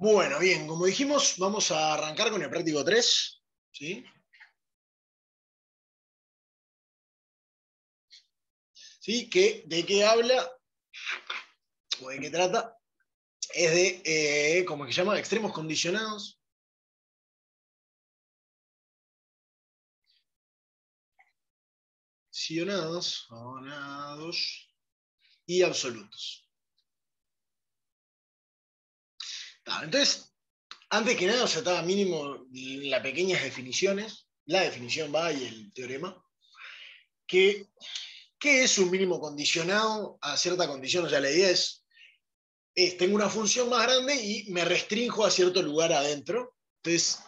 Bueno, bien, como dijimos, vamos a arrancar con el práctico 3, ¿sí? ¿Sí? ¿De qué habla o de qué trata? Es de, ¿cómo es que se llama? Extremos condicionados. Condicionados y absolutos. Entonces, antes que nada, o sea, estaba mínimo las pequeñas definiciones, la definición va y el teorema, que ¿qué es un mínimo condicionado a cierta condición? O sea, la idea tengo una función más grande y me restrinjo a cierto lugar adentro. Entonces,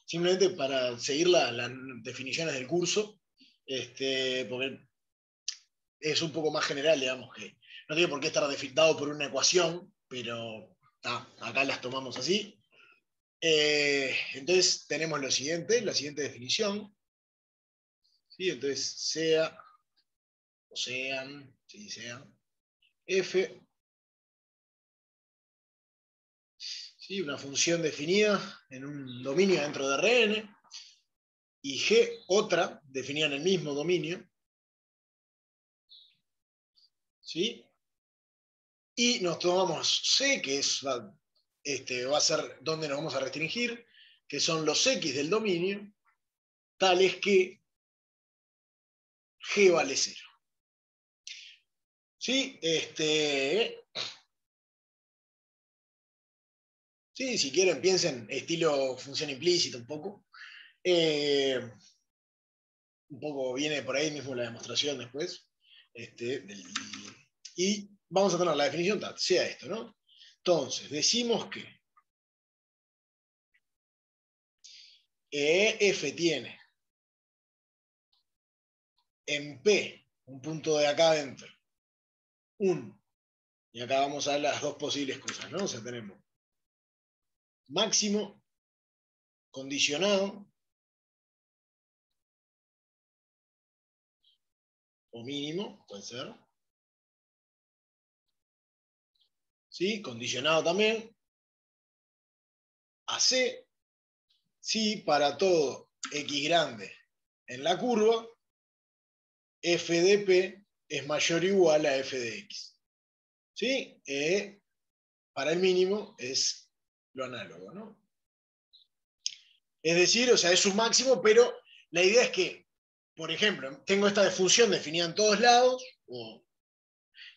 simplemente para seguir las definiciones del curso, porque es un poco más general, digamos, que no tiene por qué estar dado por una ecuación, pero acá las tomamos así. Entonces tenemos la siguiente definición, ¿sí? Entonces sea, o sean, sí, sean, f, ¿sí? Una función definida en un dominio dentro de Rn, y g otra definida en el mismo dominio, ¿sí? Y nos tomamos c, que va a ser donde nos vamos a restringir, que son los x del dominio, tales que g vale 0. ¿Sí? Sí, si quieren piensen estilo función implícita un poco. Un poco viene por ahí mismo la demostración después. Y vamos a tener la definición tal, sea esto, ¿no? Entonces, decimos que f tiene en P, un punto de acá adentro, y acá vamos a las dos posibles cosas, ¿no? O sea, tenemos máximo condicionado o mínimo, puede ser, ¿sí? Condicionado también a C, si para todo x grande en la curva, f de P es mayor o igual a f de x. ¿Sí? Para el mínimo es lo análogo, ¿no? Es decir, o sea, es un máximo, pero la idea es que, por ejemplo, tengo esta función definida en todos lados, o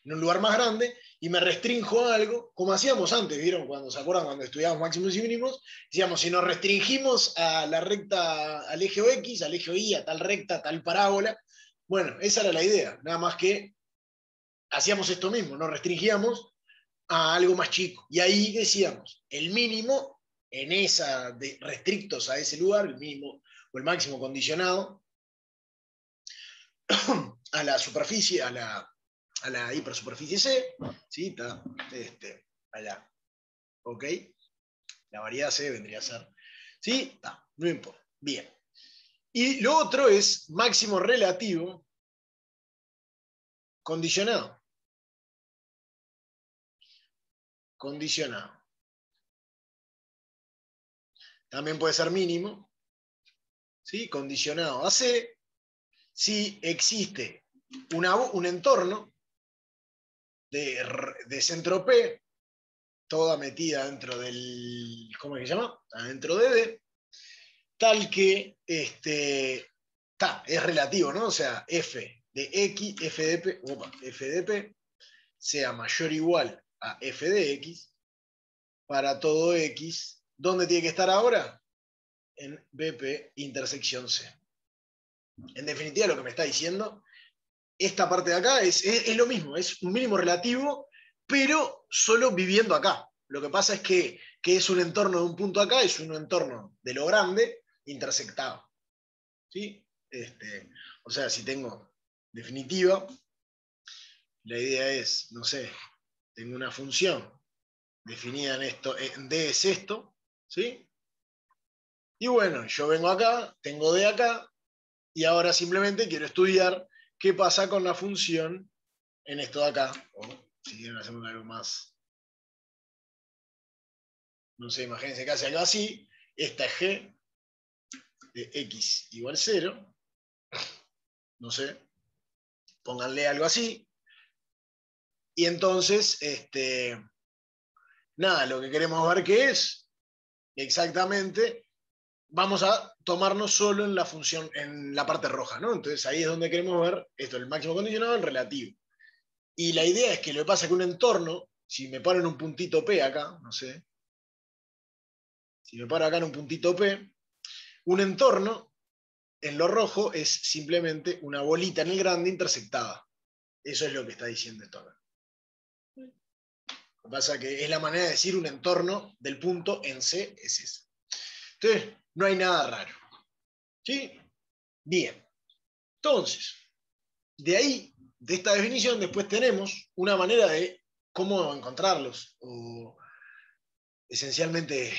en un lugar más grande, y me restrinjo a algo, como hacíamos antes, ¿vieron? Cuando se acuerdan, cuando estudiábamos máximos y mínimos, decíamos, si nos restringimos a la recta, al eje X, al eje Y, a tal recta, a tal parábola, bueno, esa era la idea, nada más que hacíamos esto mismo, nos restringíamos a algo más chico. Y ahí decíamos, el mínimo en esa, restrictos a ese lugar, el mínimo o el máximo condicionado a la superficie, a la hipersuperficie C, ¿sí? Está, allá, ¿ok? La variedad C vendría a ser, ¿sí? Está, no importa. Bien. Y lo otro es máximo relativo condicionado. Condicionado. También puede ser mínimo, ¿sí? Condicionado a C, si existe un entorno de centro P, toda metida dentro del, ¿cómo es que se llama? Dentro de D, tal que es relativo, ¿no? O sea, f de x, f de P, sea mayor o igual a f de x para todo x. ¿Dónde tiene que estar ahora? En BP intersección C. En definitiva, lo que me está diciendo, esta parte de acá es lo mismo, es un mínimo relativo, pero solo viviendo acá. Lo que pasa es que es un entorno de un punto acá, es un entorno de lo grande intersectado. ¿Sí? O sea, si tengo definitiva, la idea es, no sé, tengo una función definida en esto, en D es esto, ¿sí? Y bueno, yo vengo acá, tengo D acá, y ahora simplemente quiero estudiar qué pasa con la función en esto de acá, o si quieren hacemos algo más no sé, imagínense que hace algo así, esta es G de X igual 0, no sé, pónganle algo así, y entonces, nada, lo que queremos ver que es exactamente, vamos a tomarnos solo en la función, en la parte roja, ¿no? Entonces ahí es donde queremos ver esto, el máximo condicionado, el relativo. Y la idea es que lo que pasa es que un entorno, si me paro en un puntito P acá, no sé, si me paro acá en un puntito P, un entorno en lo rojo es simplemente una bolita en el grande intersectada. Eso es lo que está diciendo esto acá. Lo que pasa es que es la manera de decir un entorno del punto en C es esa. Entonces, no hay nada raro. ¿Sí? Bien. Entonces, de ahí, de esta definición, después tenemos una manera de cómo encontrarlos, o esencialmente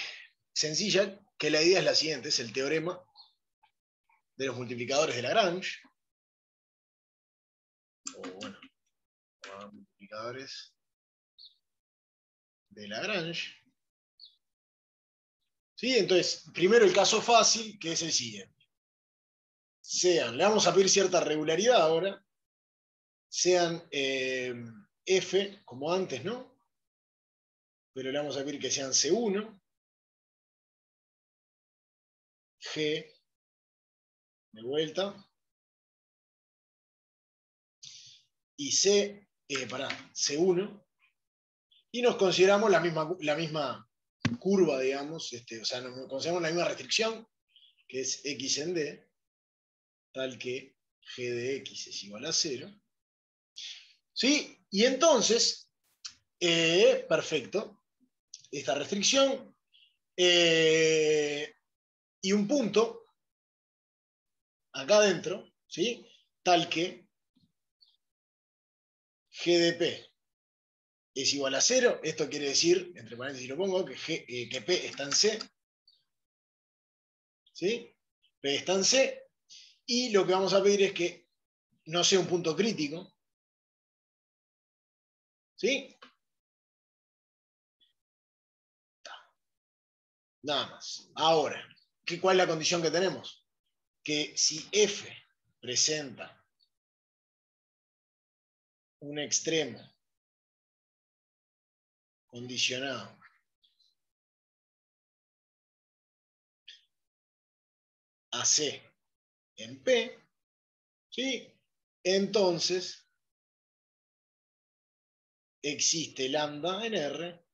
sencilla, que la idea es la siguiente, es el teorema de los multiplicadores de Lagrange, o bueno, multiplicadores de Lagrange. ¿Sí? Entonces, primero el caso fácil, que es el siguiente. Le vamos a pedir cierta regularidad ahora, sean F, como antes, ¿no? Pero le vamos a pedir que sean C1, G, de vuelta, y C1, y nos consideramos la misma curva, digamos, o sea, nos consideramos la misma restricción, que es X en D, tal que G de X es igual a 0. ¿Sí? Y entonces, perfecto, esta restricción, y un punto acá adentro, ¿sí? Tal que G de P es igual a 0. Esto quiere decir, entre paréntesis lo pongo, que P está en C. ¿Sí? P está en C. Y lo que vamos a pedir es que no sea un punto crítico. ¿Sí? Nada más. Ahora, ¿cuál es la condición que tenemos? Que si F presenta un extremo condicionado a C en P, ¿sí? Entonces existe lambda en R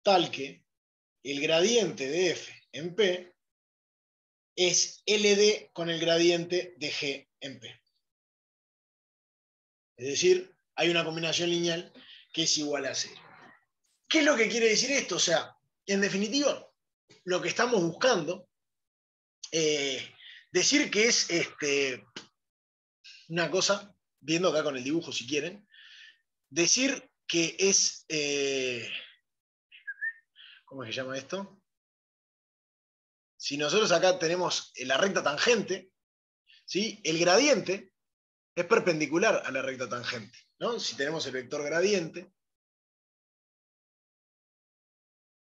tal que el gradiente de F en P es LD con el gradiente de G en P. Es decir, hay una combinación lineal que es igual a 0. ¿Qué es lo que quiere decir esto? O sea, en definitiva, lo que estamos buscando, decir que es una cosa, viendo acá con el dibujo si quieren, decir que es, ¿cómo se llama esto? Si nosotros acá tenemos la recta tangente, ¿sí? El gradiente es perpendicular a la recta tangente, ¿no? Si tenemos el vector gradiente,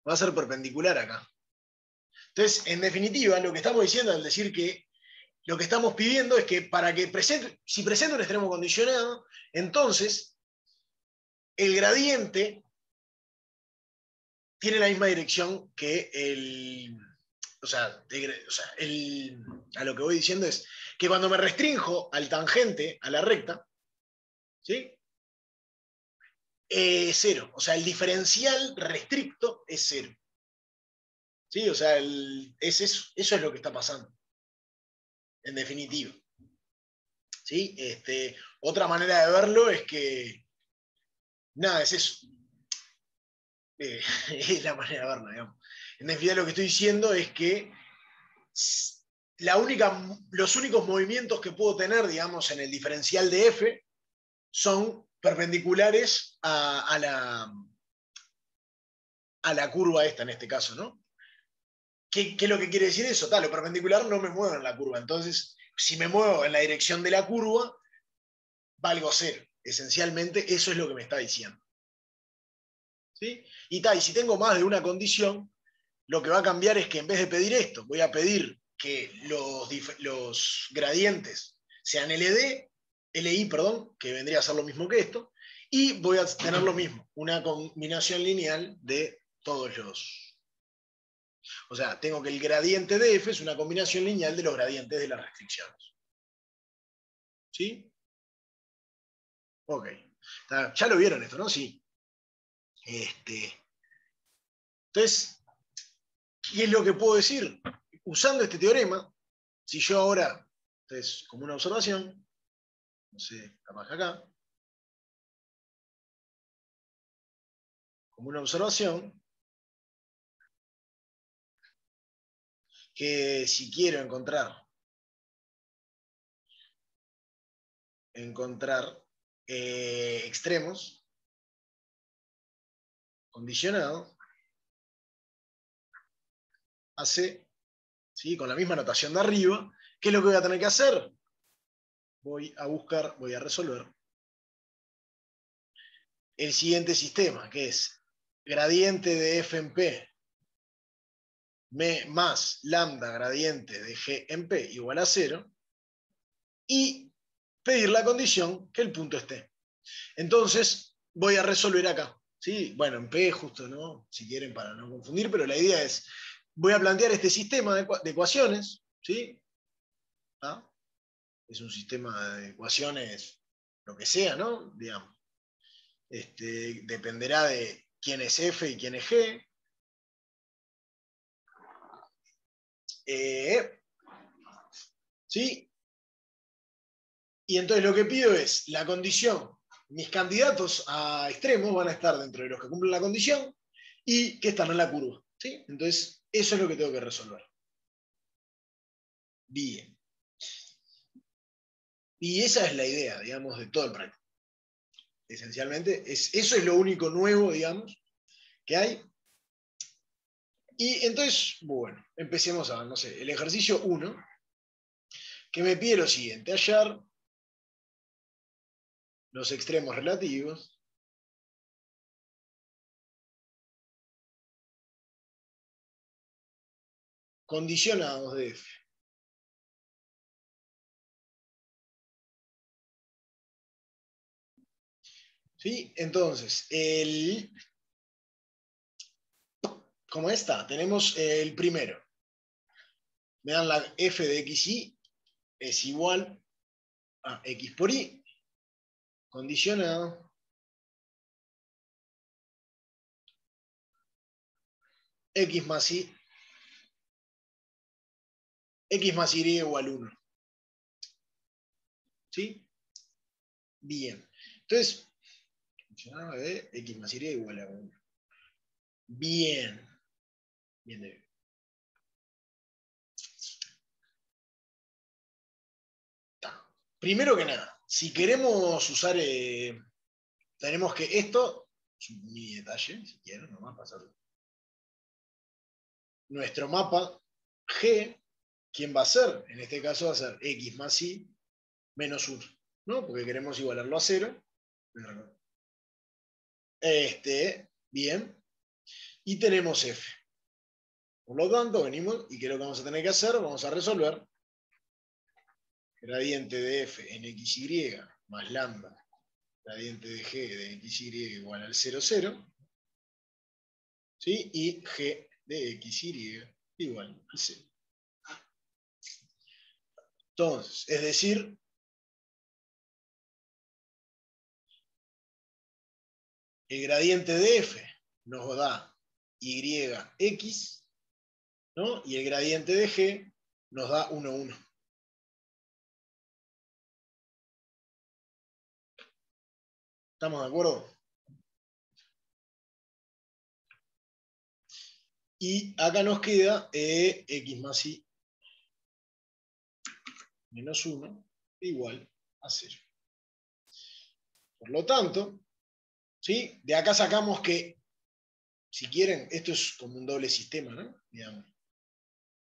va a ser perpendicular acá. Entonces, en definitiva, lo que estamos diciendo al decir que lo que estamos pidiendo es que para que si presenta un extremo condicionado, entonces el gradiente tiene la misma dirección que o sea, a lo que voy diciendo es que cuando me restrinjo al tangente, a la recta, ¿sí? 0. O sea, el diferencial restricto es 0. ¿Sí? O sea, eso es lo que está pasando, en definitiva. ¿Sí? Otra manera de verlo es que, nada, es eso. Es la manera de verlo, digamos. En definitiva, lo que estoy diciendo es que los únicos movimientos que puedo tener, digamos, en el diferencial de F son perpendiculares a la curva esta, en este caso, ¿no? ¿Qué es lo que quiere decir eso? Lo perpendicular no me muevo en la curva. Entonces, si me muevo en la dirección de la curva, valgo 0. Esencialmente, eso es lo que me está diciendo. ¿sí? Y si tengo más de una condición, lo que va a cambiar es que en vez de pedir esto, voy a pedir que los gradientes sean LI, perdón, que vendría a ser lo mismo que esto, y voy a tener lo mismo, una combinación lineal de todos los... O sea, tengo que el gradiente de f es una combinación lineal de los gradientes de las restricciones. ¿Sí? Ok. Ya lo vieron esto, ¿no? Sí. Entonces, ¿qué es lo que puedo decir? Usando este teorema, si yo ahora, entonces, como una observación, no sé, capaz que acá, como una observación, que si quiero encontrar extremos condicionados, hace, ¿sí? Con la misma notación de arriba, ¿qué es lo que voy a tener que hacer? Voy a buscar, voy a resolver el siguiente sistema, que es gradiente de f en p más lambda gradiente de g en p igual a 0, y pedir la condición que el punto esté. Entonces, voy a resolver acá. ¿Sí? Bueno, en P justo, ¿no? Si quieren, para no confundir, pero la idea es, voy a plantear este sistema de ecuaciones, ¿sí? ¿Ah? Es un sistema de ecuaciones, lo que sea, ¿no? Digamos. Dependerá de quién es F y quién es G. ¿Sí? Y entonces lo que pido es la condición. Mis candidatos a extremos van a estar dentro de los que cumplen la condición y que están en la curva. ¿Sí? Entonces, eso es lo que tengo que resolver. Bien. Y esa es la idea, digamos, de todo el práctico. Esencialmente, eso es lo único nuevo, digamos, que hay. Y entonces, bueno, empecemos a, no sé, el ejercicio 1, que me pide lo siguiente: hallar los extremos relativos condicionados de f. ¿Sí? Entonces, como está, tenemos el primero. Me dan la f de xy es igual a x por y, condicionado x más y igual 1. ¿Sí? Bien. Entonces, funcionaba de x más y igual a 1. Bien. Bien. Primero que nada, si queremos usar, tenemos que esto, es un mini detalle, si quieren, nomás pasarlo. Nuestro mapa G, ¿quién va a ser? En este caso va a ser x más y menos 1, ¿no? Porque queremos igualarlo a 0. Bien. Y tenemos f. Por lo tanto, venimos, ¿y qué es lo que vamos a tener que hacer? Vamos a resolver gradiente de f en xy más lambda gradiente de g de xy igual al 0, 0. ¿Sí? Y g de xy igual al 0. Entonces, es decir, el gradiente de f nos da yx, ¿no? Y el gradiente de g nos da 1, 1. ¿Estamos de acuerdo? Y acá nos queda x más y menos 1 igual a 0. Por lo tanto, ¿sí? De acá sacamos que, si quieren, esto es como un doble sistema, ¿no? Digamos.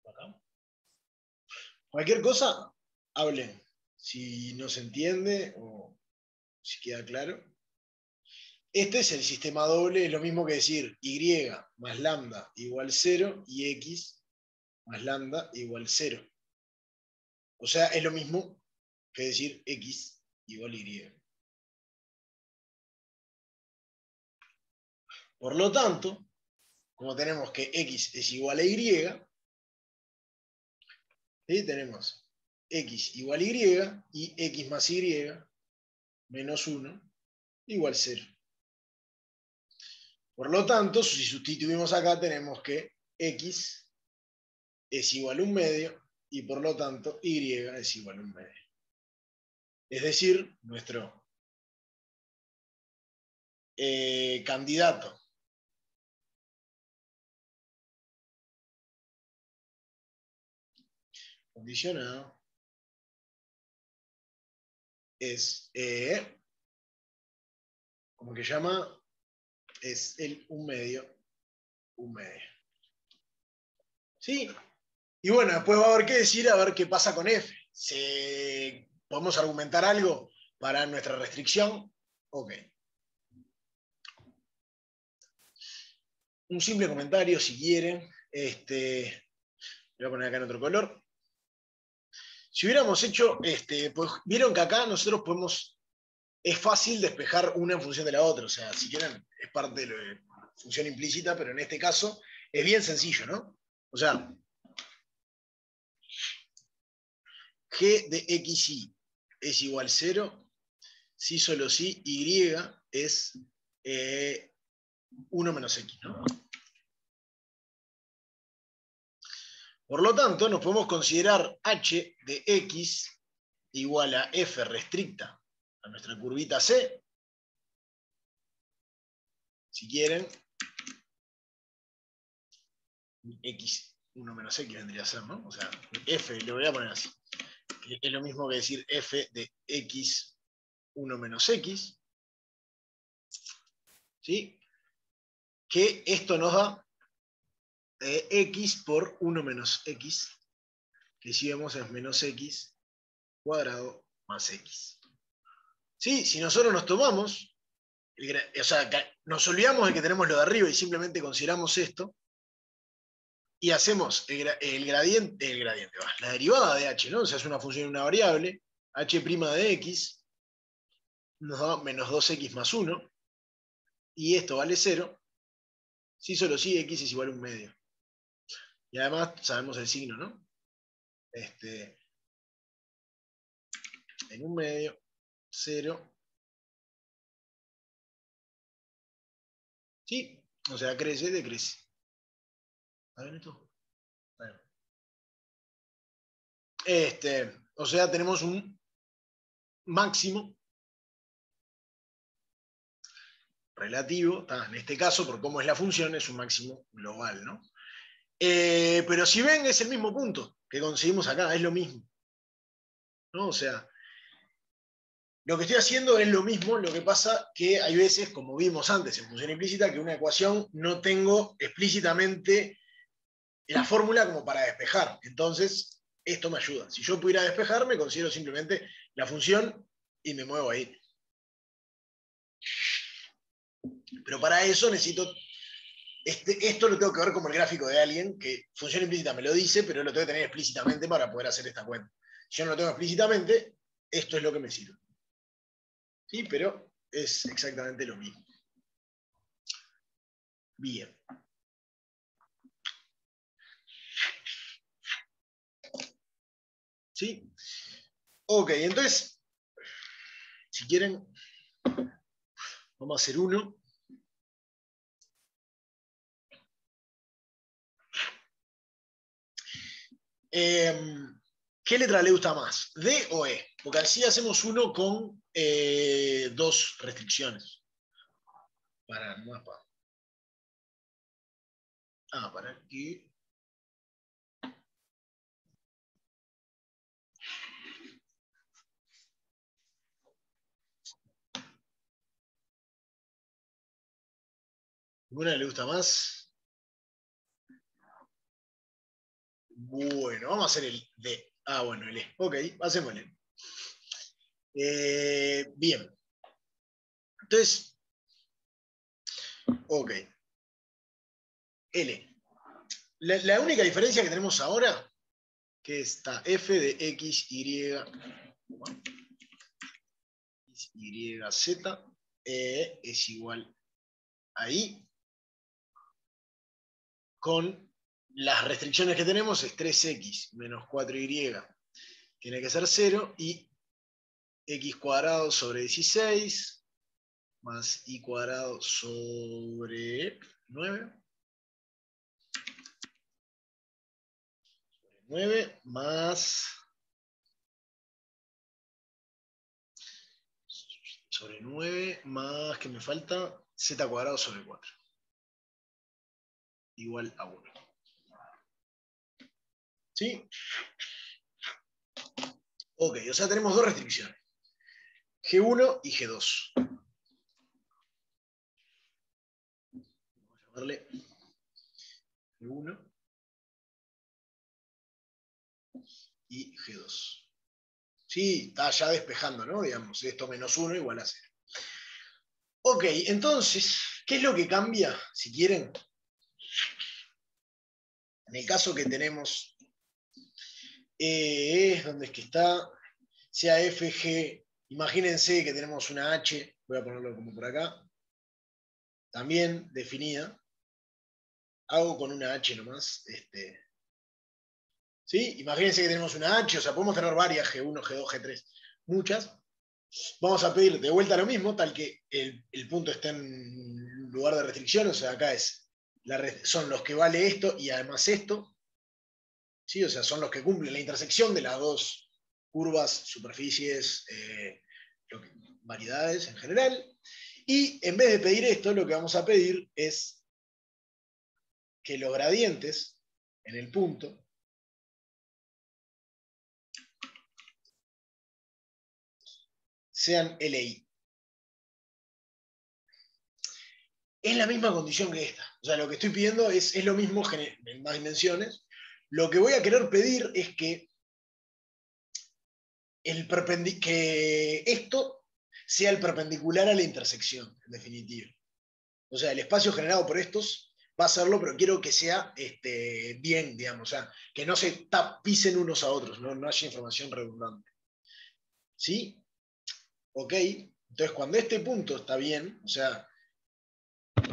Acá. Cualquier cosa, hablen. Si no se entiende o si queda claro. Este es el sistema doble, es lo mismo que decir y más lambda igual 0 y x más lambda igual 0. O sea, es lo mismo que decir x igual y. Por lo tanto, como tenemos que x es igual a y, ¿sí? Tenemos x igual a y x más y menos 1 igual 0. Por lo tanto, si sustituimos acá, tenemos que x es igual a 1/2 y por lo tanto y es igual a 1/2. Es decir, nuestro candidato condicionado es, como que llama, es el 1/2, 1/2. ¿Sí? Y bueno, después va a haber que decir a ver qué pasa con F. ¿Podemos argumentar algo para nuestra restricción? Ok. Un simple comentario, si quieren. Voy a poner acá en otro color. Si hubiéramos hecho, pues vieron que acá nosotros podemos, es fácil despejar una en función de la otra. O sea, si quieren, es parte de la función implícita, pero en este caso es bien sencillo, ¿no? O sea, g de xy es igual a 0, si solo si y es 1 menos x, ¿no? Por lo tanto, nos podemos considerar h de x igual a f restricta a nuestra curvita C, si quieren, x, 1 menos x vendría a ser, ¿no? O sea, f, lo voy a poner así. Es lo mismo que decir f de x, 1 menos x, ¿sí? Que esto nos da x por 1 menos x, que si vemos es menos x cuadrado más x. ¿Sí? Si nosotros nos tomamos, o sea, nos olvidamos de que tenemos lo de arriba y simplemente consideramos esto, y hacemos el gradiente, la derivada de h, ¿no? O sea, es una función de una variable, h' de x, nos da menos 2x más 1, y esto vale 0, si solo si x es igual a 1/2. Y además sabemos el signo, ¿no? En 1/2, 0. Sí, o sea, crece, decrece. ¿Está bien esto? Bueno. O sea, tenemos un máximo relativo, en este caso, por cómo es la función, es un máximo global, ¿no? Pero si ven, es el mismo punto que conseguimos acá, es lo mismo, ¿no? O sea, lo que estoy haciendo es lo mismo, lo que pasa que hay veces, como vimos antes en función implícita, que una ecuación no tengo explícitamente la fórmula como para despejar. Entonces, esto me ayuda. Si yo pudiera despejar, me considero simplemente la función y me muevo ahí. Pero para eso necesito... esto lo tengo que ver como el gráfico de alguien que función implícita me lo dice, pero lo tengo que tener explícitamente para poder hacer esta cuenta. Si yo no lo tengo explícitamente, esto es lo que me sirve. ¿Sí? Pero es exactamente lo mismo. Bien. ¿Sí? Ok, entonces, si quieren, vamos a hacer uno. ¿Qué letra le gusta más? ¿D o E? Porque así hacemos uno con dos restricciones. Para el mapa. Para aquí. ¿Ninguna le gusta más? Bueno, vamos a hacer el D. Bueno, el E. Ok, hacémosle. Bien. Entonces, Ok. L. La única diferencia que tenemos ahora, que está f de x, y, z, es igual a i, con las restricciones que tenemos es 3x menos 4y, tiene que ser 0, y x cuadrado sobre 16 más y cuadrado sobre 9. 9 más sobre 9 más, ¿qué me falta? Z cuadrado sobre 4. Igual a 1. ¿Sí? Ok, o sea, tenemos dos restricciones. G1 y G2. Vamos a llamarle G1 y G2. Sí, está ya despejando, ¿no? Digamos, esto menos 1 igual a 0. Ok, entonces, ¿qué es lo que cambia, si quieren? En el caso que tenemos, ¿dónde es que está? Sea FG, imagínense que tenemos una H, voy a ponerlo como por acá, también definida. Hago con una H nomás. ¿Sí? Imagínense que tenemos una H, o sea, podemos tener varias, G1, G2, G3, muchas. Vamos a pedir de vuelta lo mismo, tal que el punto esté en lugar de restricción, o sea, acá son los que vale esto y además esto. ¿Sí? O sea, son los que cumplen la intersección de las dos curvas, superficies, variedades en general. Y en vez de pedir esto, lo que vamos a pedir es que los gradientes en el punto sean LI. Es la misma condición que esta. O sea, lo que estoy pidiendo es lo mismo en más dimensiones. Lo que voy a querer pedir es que, que esto sea el perpendicular a la intersección, en definitiva. O sea, el espacio generado por estos va a serlo, pero quiero que sea bien, digamos, o sea, que no se tapicen unos a otros, no haya información redundante. ¿Sí? Ok. Entonces, cuando este punto está bien, o sea,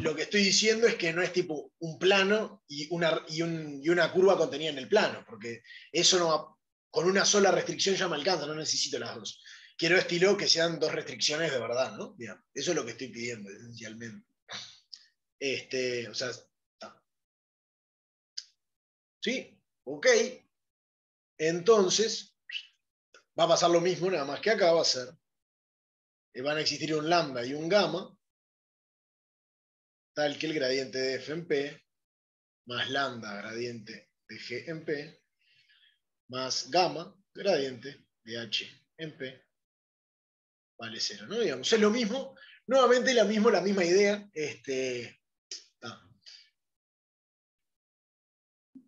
lo que estoy diciendo es que no es tipo un plano y una curva contenida en el plano, porque eso no va, con una sola restricción ya me alcanza, no necesito las dos. Quiero estilo que sean dos restricciones de verdad, ¿no? Bien, eso es lo que estoy pidiendo esencialmente. O sea, ¿sí? Ok. Entonces, va a pasar lo mismo, nada más que acá va a ser, van a existir un lambda y un gamma, tal que el gradiente de f en p, más lambda gradiente de g en p, más gamma gradiente de h en p, vale 0, ¿no? Digamos, es lo mismo, nuevamente la misma idea,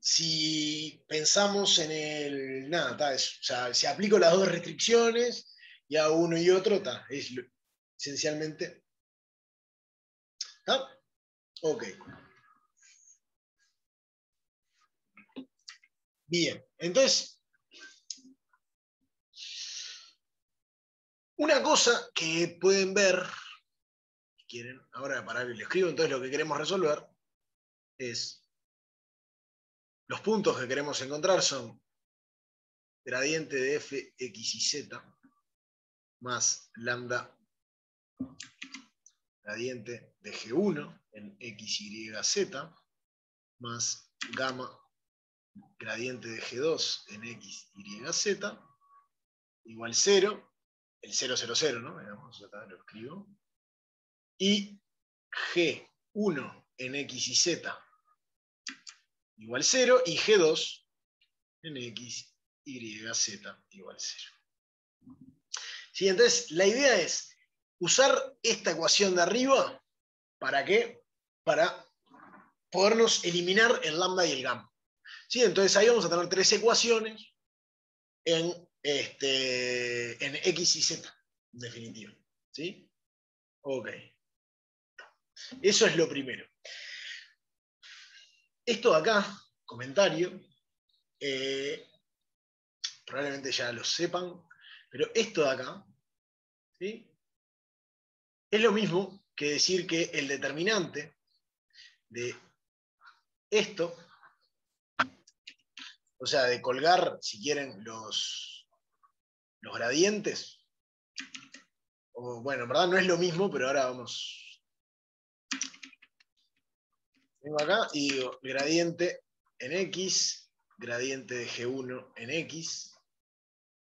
si pensamos en el, nada, o sea, si aplico las dos restricciones y a uno y otro, es esencialmente, ¿está? Ok. Bien, entonces, una cosa que pueden ver, si quieren, ahora para que lo escribo, entonces lo que queremos resolver es, los puntos que queremos encontrar son gradiente de f, x y z, más lambda gradiente de G1 en x, y, z, más gamma gradiente de G2 en x, y, z, igual 0, el 0, 0, 0, ¿no? Digamos, acá lo escribo. Y G1 en x y z igual 0, y G2 en x, y, z igual 0. ¿Sí? Entonces, la idea es usar esta ecuación de arriba, ¿para qué? Para podernos eliminar el lambda y el gamma. ¿Sí? Entonces ahí vamos a tener tres ecuaciones en X y Z, en definitiva. ¿Sí? Ok. Eso es lo primero. Esto de acá, comentario, probablemente ya lo sepan, pero esto de acá, ¿sí? Es lo mismo que decir que el determinante de esto, o sea, de colgar, si quieren, los gradientes, o bueno, en verdad no es lo mismo, pero ahora vamos. Vengo acá y digo gradiente en X, gradiente de G1 en X,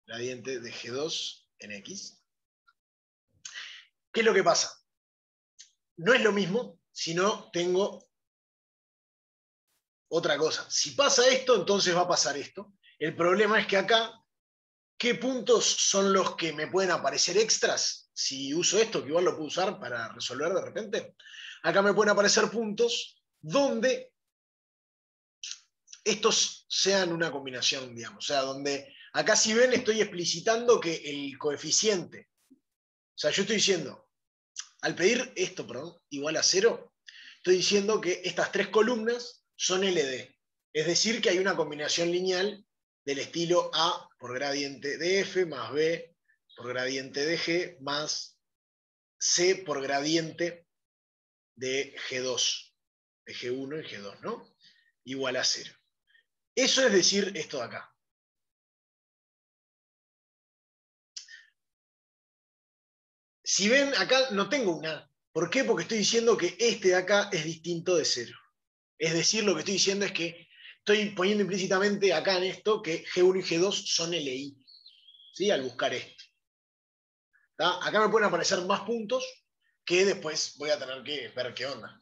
gradiente de G2 en X. ¿Qué es lo que pasa? No es lo mismo si no tengo otra cosa. Si pasa esto, entonces va a pasar esto. El problema es que acá, ¿qué puntos son los que me pueden aparecer extras? Si uso esto, que igual lo puedo usar para resolver de repente. Acá me pueden aparecer puntos donde estos sean una combinación, digamos. O sea, donde acá si ven estoy explicitando que el coeficiente, o sea, yo estoy diciendo, al pedir esto, perdón, igual a 0, estoy diciendo que estas tres columnas son LD. Es decir, que hay una combinación lineal del estilo A por gradiente de F más B por gradiente de G más C por gradiente de G2, de G1 y G2, ¿no? Igual a 0. Eso es decir esto de acá. Si ven, acá no tengo un A. ¿Por qué? Porque estoy diciendo que este de acá es distinto de 0. Es decir, lo que estoy diciendo es que estoy poniendo implícitamente acá en esto que G1 y G2 son LI, ¿sí? Al buscar esto. ¿Tá? Acá me pueden aparecer más puntos que después voy a tener que ver qué onda.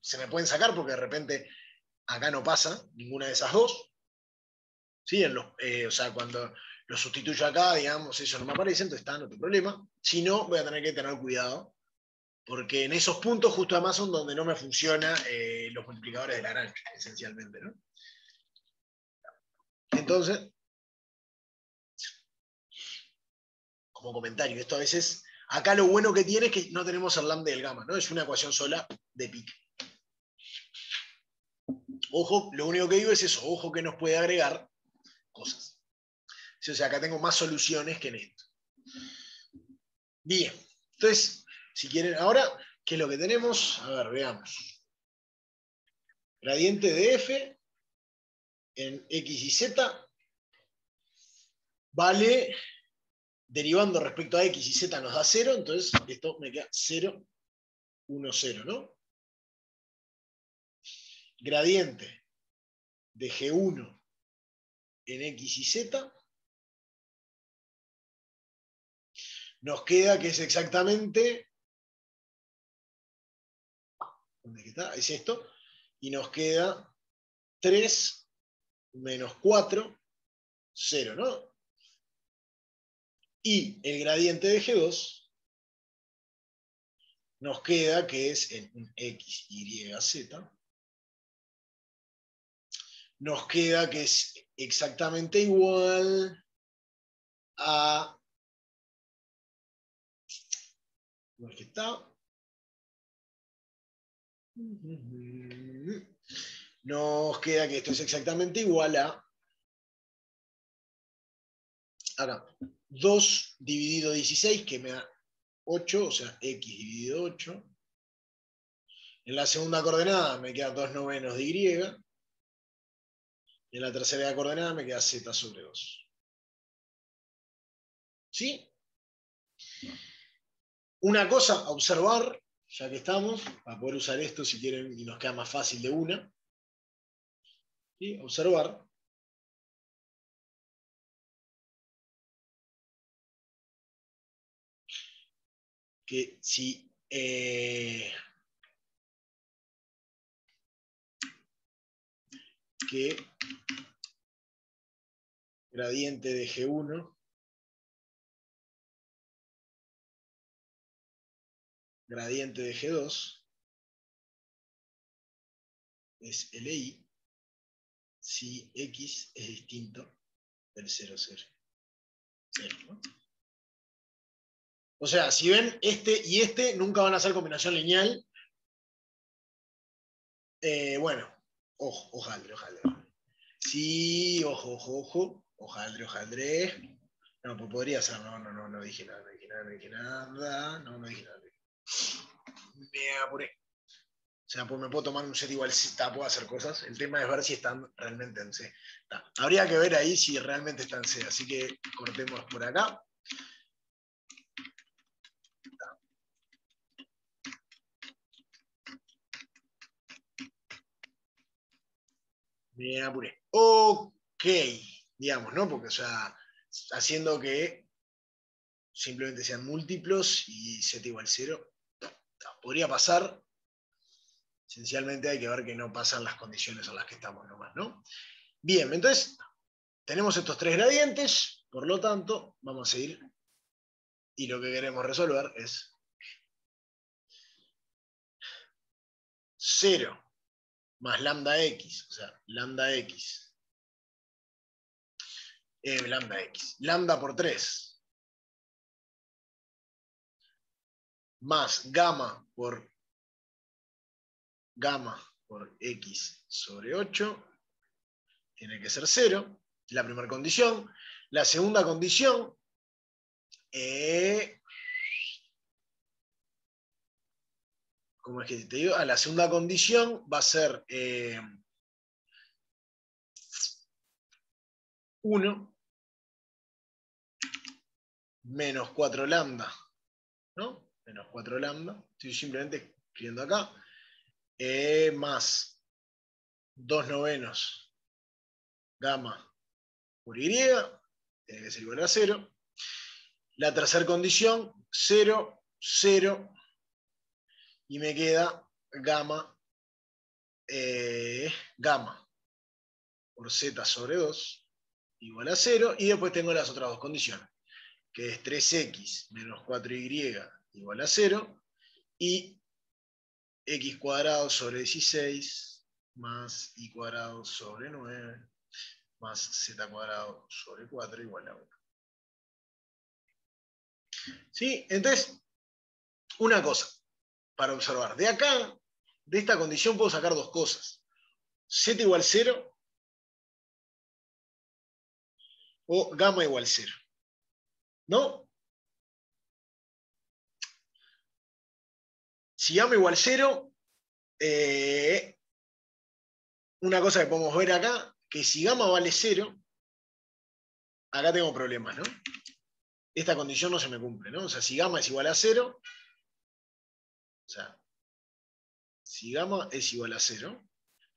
Se me pueden sacar porque de repente acá no pasa ninguna de esas dos. ¿Sí? O sea, cuando lo sustituyo acá, digamos, eso no me aparece, entonces está, no hay problema. Si no, voy a tener que tener cuidado, porque en esos puntos justo además son donde no me funcionan los multiplicadores de Lagrange, esencialmente, ¿no? Entonces, como comentario, esto a veces, acá lo bueno que tiene es que no tenemos el lambda y el gamma, ¿no? Es una ecuación sola de pique. Ojo, lo único que digo es eso, ojo que nos puede agregar cosas. O sea, acá tengo más soluciones que en esto. Bien, entonces, si quieren, ahora, ¿qué es lo que tenemos? A ver, veamos. Gradiente de F en X y Z vale, derivando respecto a X y Z nos da 0, entonces esto me queda 0, 1, 0, ¿no? Gradiente de G1 en X y Z nos queda que es exactamente, ¿dónde está? Es esto, y nos queda 3 menos 4, 0, ¿no? Y el gradiente de G2 nos queda que es en X, Y, Z, nos queda que es exactamente igual a, ¿cómo es que está? Nos queda que esto es exactamente igual a, acá, 2 dividido 16, que me da 8, o sea, X dividido 8. En la segunda coordenada me queda 2 novenos de Y. Y en la tercera coordenada me queda Z sobre 2. ¿Sí? Una cosa a observar, ya que estamos, para poder usar esto si quieren y nos queda más fácil de una. ¿Sí? Observar que si que gradiente de G1 gradiente de G2 es LI si X es distinto del 0, 0. 0, ¿no? O sea, si ven este y este nunca van a ser combinación lineal Bueno, hojaldre. Sí, ojo. Hojaldre. No, pues podría ser, no dije nada. No dije nada. Me apuré. O sea, pues me puedo tomar un set igual, puedo hacer cosas. El tema es ver si están realmente en C. Habría que ver ahí si realmente está en C. Así que cortemos por acá. Me apuré. Ok, digamos, ¿no? Porque, o sea, haciendo que simplemente sean múltiplos y z igual 0, podría pasar. Esencialmente hay que ver que no pasan las condiciones en las que estamos nomás, ¿no? Bien, entonces tenemos estos tres gradientes, por lo tanto, vamos a seguir. Y lo que queremos resolver es 0 más lambda x, o sea, lambda x. Lambda por 3 más gamma por x sobre 8 tiene que ser 0, la primera condición. La segunda condición, ¿cómo es que te digo? La segunda condición va a ser 1 menos 4 lambda, ¿no? Menos 4 lambda, estoy simplemente escribiendo acá, más 2 novenos gamma por y, tiene que ser igual a 0. La tercera condición, 0, 0, y me queda gamma por z sobre 2 igual a 0, y después tengo las otras dos condiciones, que es 3x menos 4y igual a 0, y x cuadrado sobre 16 más y cuadrado sobre 9 más z cuadrado sobre 4 igual a 1. ¿Sí? Entonces, una cosa para observar. De acá, de esta condición, puedo sacar dos cosas. Z igual 0 o gamma igual 0. ¿No? Si gamma igual 0, una cosa que podemos ver acá, que si gamma vale 0, acá tengo problemas, ¿no? Esta condición no se me cumple, ¿no? O sea, si gamma es igual a 0, o sea, si gamma es igual a 0,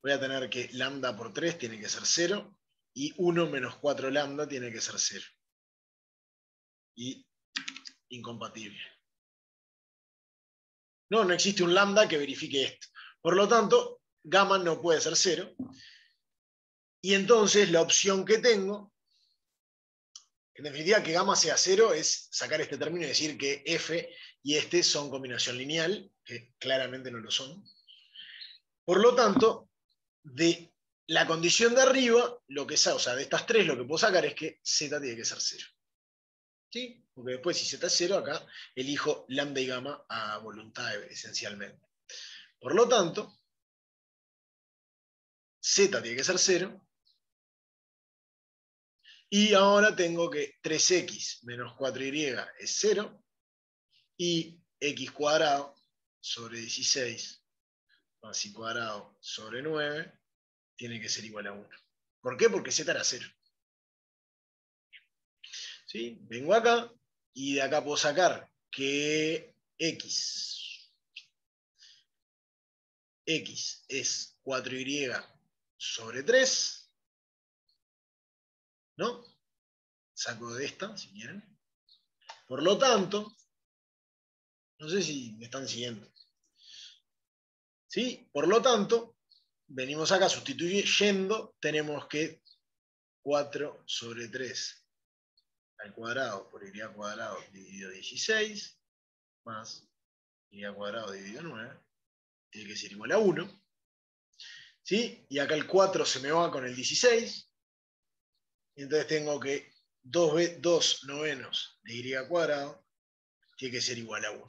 voy a tener que lambda por 3 tiene que ser 0, y 1 menos 4 lambda tiene que ser 0. Y incompatible. No existe un lambda que verifique esto. Por lo tanto, gamma no puede ser 0. Y entonces la opción que tengo, en definitiva que gamma sea 0, es sacar este término y decir que f y este son combinación lineal, que claramente no lo son. Por lo tanto, de la condición de arriba, lo que sea, o sea, de estas tres, lo que puedo sacar es que z tiene que ser 0. ¿Sí? Porque después, si z es 0, acá elijo lambda y gamma a voluntad, esencialmente. Por lo tanto, z tiene que ser 0. Y ahora tengo que 3x menos 4y es 0. Y x cuadrado sobre 16 más y cuadrado sobre 9 tiene que ser igual a 1. ¿Por qué? Porque z era 0. ¿Sí? Vengo acá y de acá puedo sacar que x es 4y sobre 3, ¿no? Saco de esta, si quieren. Por lo tanto, no sé si me están siguiendo. ¿Sí? Por lo tanto, venimos acá sustituyendo, tenemos que 4 sobre 3 al cuadrado por y cuadrado dividido 16 más y cuadrado dividido 9 tiene que ser igual a 1. ¿Sí? Y acá el 4 se me va con el 16. Y entonces tengo que 2 novenos de y cuadrado tiene que ser igual a 1.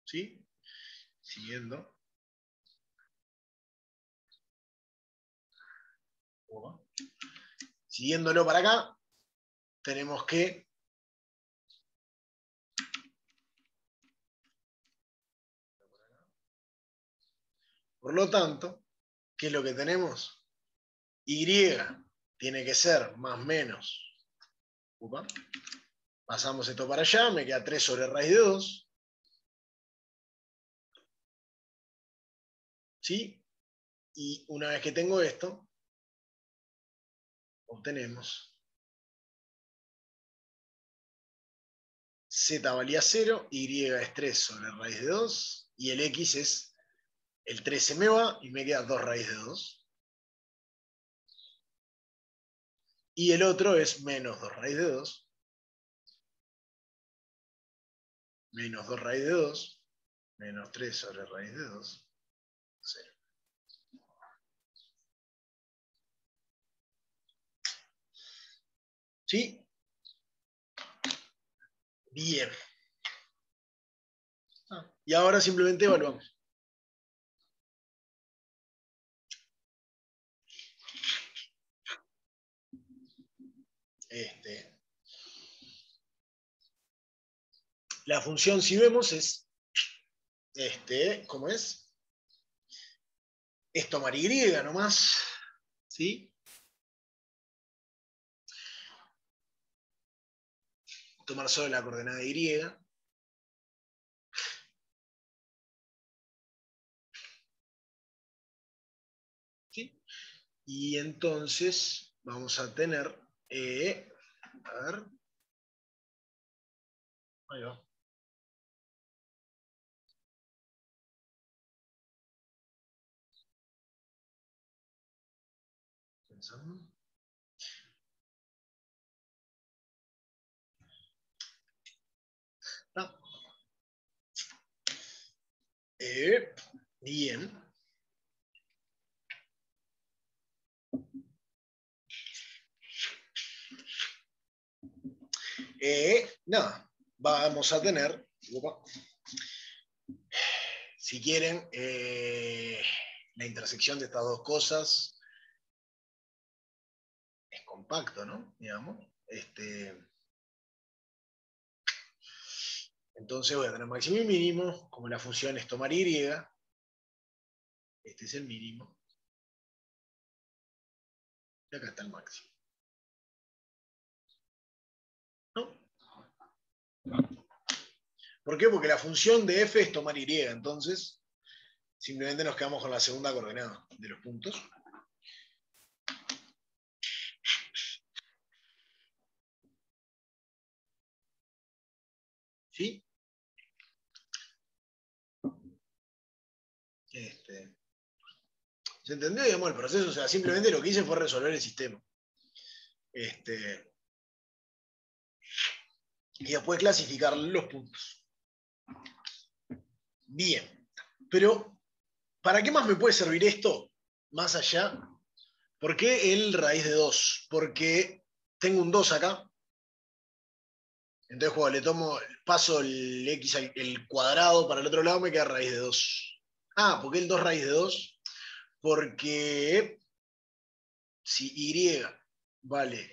¿Sí? siguiendo. Siguiéndolo para acá, tenemos que por lo tanto, ¿qué es lo que tenemos? Y tiene que ser más o menos. Pasamos esto para allá, me queda 3 sobre raíz de 2. ¿Sí? Y una vez que tengo esto, obtenemos z valía 0, y es 3 sobre raíz de 2, y el x es, el 3 se me va y me queda 2 raíz de 2. Y el otro es menos 2 raíz de 2, menos 2 raíz de 2, menos 3 sobre raíz de 2, 0. ¿Sí? Bien. Y ahora simplemente evaluamos. La función, si vemos, es, ¿cómo es? Es tomar y nomás, ¿sí? Tomar solo la coordenada y. ¿Sí? Y entonces vamos a tener, a ver, ahí va. Pensando. Ah. Bien. Nada, vamos a tener, si quieren, la intersección de estas dos cosas es compacto, ¿no? Digamos. Entonces voy a tener máximo y mínimo, como la función es tomar y, este es el mínimo, y acá está el máximo. ¿No? ¿Por qué? Porque la función de f es tomar y, entonces simplemente nos quedamos con la segunda coordenada de los puntos. ¿Sí? ¿Se entendió, digamos, el proceso? O sea, simplemente lo que hice fue resolver el sistema. Y después clasificar los puntos. Bien. Pero, ¿para qué más me puede servir esto? Más allá. ¿Por qué el raíz de 2? Porque tengo un 2 acá. Entonces, cuando le tomo, paso el x el cuadrado para el otro lado, me queda raíz de 2. Ah, ¿por qué el 2 raíz de 2? Porque si y vale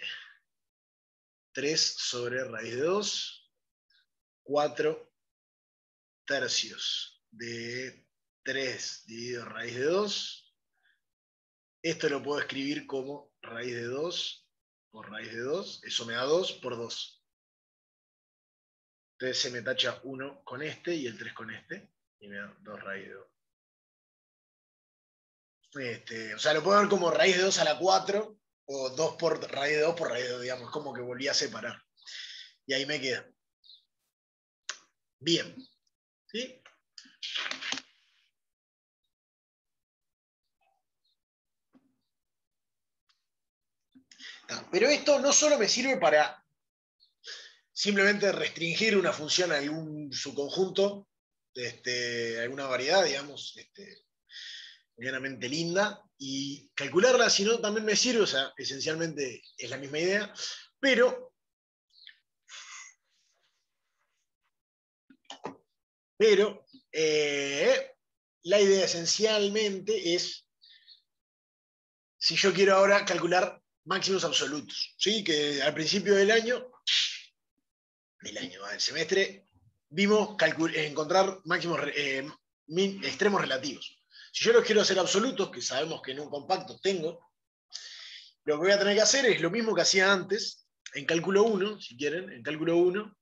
3 sobre raíz de 2, 4 tercios de 3 dividido raíz de 2. Esto lo puedo escribir como raíz de 2 por raíz de 2. Eso me da 2 por 2. Entonces se me tacha 1 con este y el 3 con este. Y me da 2 raíz de 2. O sea, lo puedo ver como raíz de 2 a la 4 o 2 por raíz de 2 por raíz de 2, digamos, como que volví a separar. Y ahí me queda. Bien. ¿Sí? Pero esto no solo me sirve para simplemente restringir una función a algún subconjunto, alguna variedad, digamos, medianamente linda, y calcularla, sino también me sirve, o sea, esencialmente es la misma idea, pero la idea esencialmente es, si yo quiero ahora calcular máximos absolutos, ¿sí? Que al principio del semestre, vimos encontrar máximos, extremos relativos. Si yo los quiero hacer absolutos, que sabemos que en un compacto tengo, lo que voy a tener que hacer es lo mismo que hacía antes, en cálculo 1, si quieren, en cálculo 1.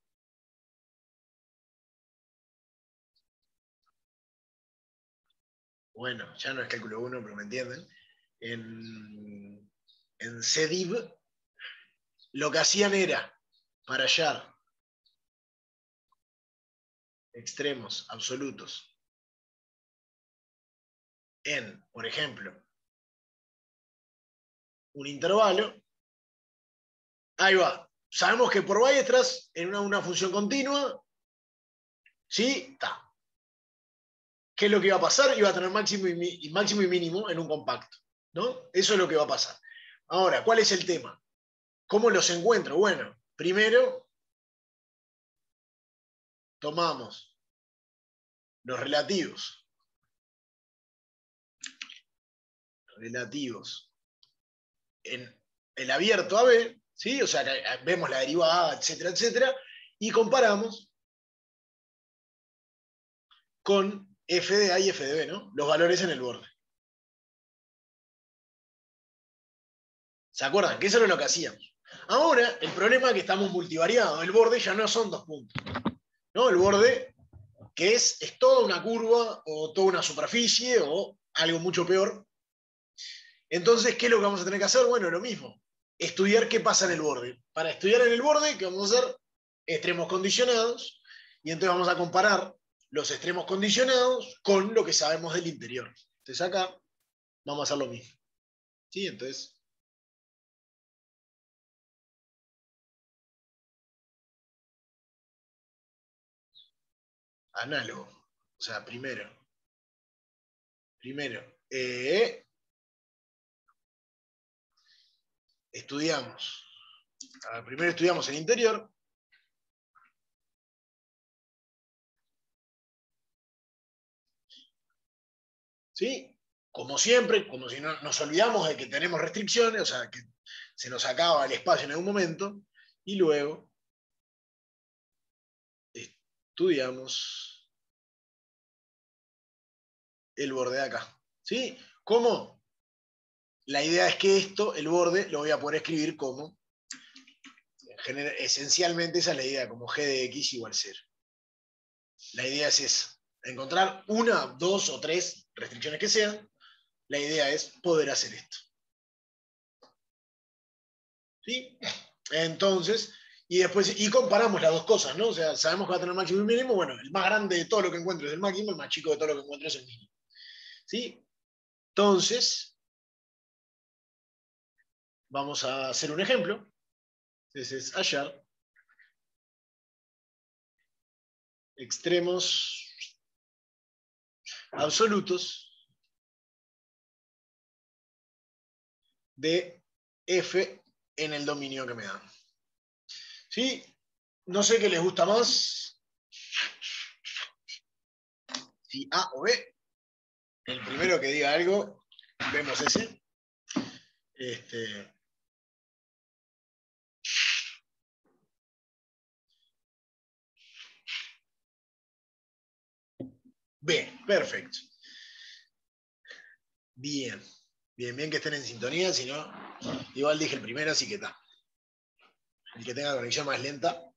Bueno, ya no es cálculo 1, pero me entienden. En CDIV, lo que hacían era, para hallar extremos absolutos en, por ejemplo, un intervalo, ahí va. Sabemos que por Weierstrass, en una función continua, ¿sí? Está. ¿Qué es lo que iba a pasar? Iba a tener máximo y mínimo en un compacto, ¿no? Eso es lo que va a pasar. Ahora, ¿cuál es el tema? ¿Cómo los encuentro? Bueno, primero tomamos los relativos en el abierto a B, ¿sí? O sea, vemos la derivada, etcétera, etcétera, y comparamos con f de A y f de B, ¿no? Los valores en el borde. ¿Se acuerdan? Que eso era lo que hacíamos. Ahora, el problema es que estamos multivariados. El borde ya no son 2 puntos, ¿no? El borde, que es toda una curva o toda una superficie o algo mucho peor. Entonces, ¿qué es lo que vamos a tener que hacer? Bueno, lo mismo. Estudiar qué pasa en el borde. Para estudiar en el borde, ¿qué vamos a hacer? Extremos condicionados. Y entonces vamos a comparar los extremos condicionados con lo que sabemos del interior. Entonces acá vamos a hacer lo mismo. ¿Sí? Entonces, análogo. O sea, primero, estudiamos. Primero estudiamos el interior. ¿Sí? Como siempre, como si no nos olvidamos de que tenemos restricciones, o sea, que se nos acaba el espacio en algún momento, y luego estudiamos el borde de acá. ¿Sí? ¿Cómo? La idea es que esto, el borde, lo voy a poder escribir como, esencialmente esa es la idea, como g de x igual 0. La idea es esa, encontrar una, dos o tres restricciones que sean. La idea es poder hacer esto. ¿Sí? Entonces, y después, y comparamos las dos cosas, ¿no? O sea, sabemos que va a tener máximo y mínimo, bueno, el más grande de todo lo que encuentro es el máximo, el más chico de todo lo que encuentro es el mínimo. ¿Sí? Entonces, vamos a hacer un ejemplo. Entonces es hallar extremos absolutos de f en el dominio que me dan. ¿Sí? No sé qué les gusta más, si A o B. El primero que diga algo, vemos ese. B, perfecto. Bien, bien, bien que estén en sintonía, si no, igual dije el primero, así que está. El que tenga conexión más lenta.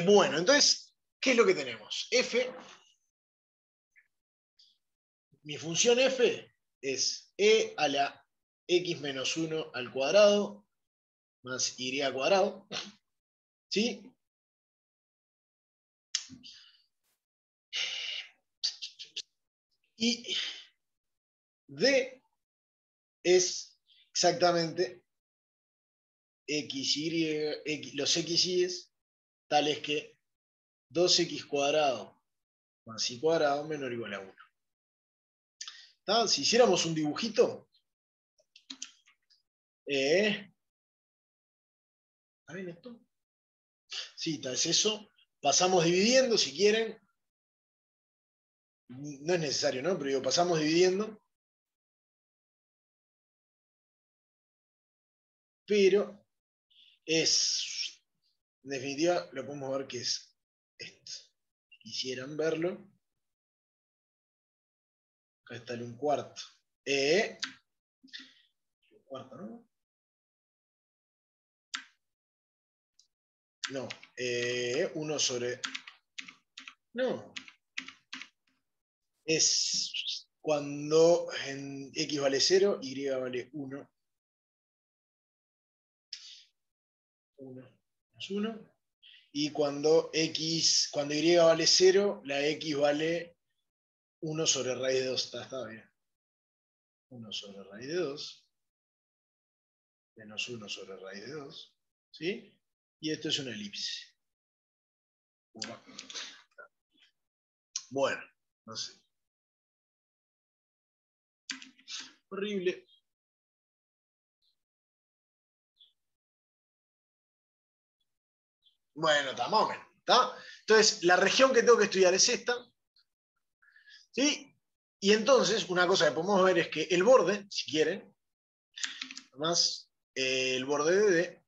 Bueno, entonces, ¿qué es lo que tenemos? F, mi función f es e a la x menos 1 al cuadrado más y cuadrado. ¿Sí? Y d es exactamente los xy's tales que 2x cuadrado más y cuadrado menor o igual a 1. ¿Tá? Si hiciéramos un dibujito, ¿está bien esto? Sí, es eso. Pasamos dividiendo, si quieren. no es necesario, ¿no? Pero digo, pasamos dividiendo. Pero es, en definitiva, lo podemos ver que es esto. Si quisieran verlo, acá está el 1/4. Un cuarto, ¿no? No, 1 sobre... No. Es cuando en x vale 0, y vale 1. 1 más 1. Y cuando y vale 0, la x vale 1 sobre raíz de 2. Está bien. 1 sobre raíz de 2. Menos 1 sobre raíz de 2. ¿Sí? Y esto es una elipse. Bueno, no sé. Horrible. Bueno, está más o menos. ¿Está? Entonces, la región que tengo que estudiar es esta. ¿Sí? Y entonces, una cosa que podemos ver es que el borde, si quieren, más el borde de D,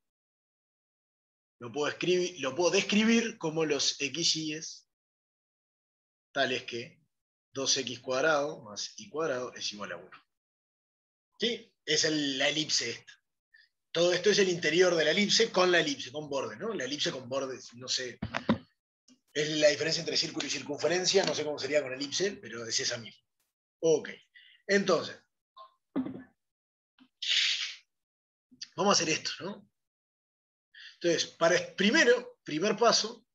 lo puedo describir como los xy's tales que 2x cuadrado más y cuadrado es igual a 1. ¿Sí? Es la elipse esta. Todo esto es el interior de la elipse, con borde, ¿no? La elipse con borde, no sé. Es la diferencia entre círculo y circunferencia, no sé cómo sería con elipse, pero es esa misma. Ok. Entonces, vamos a hacer esto, ¿no? Entonces, primer paso,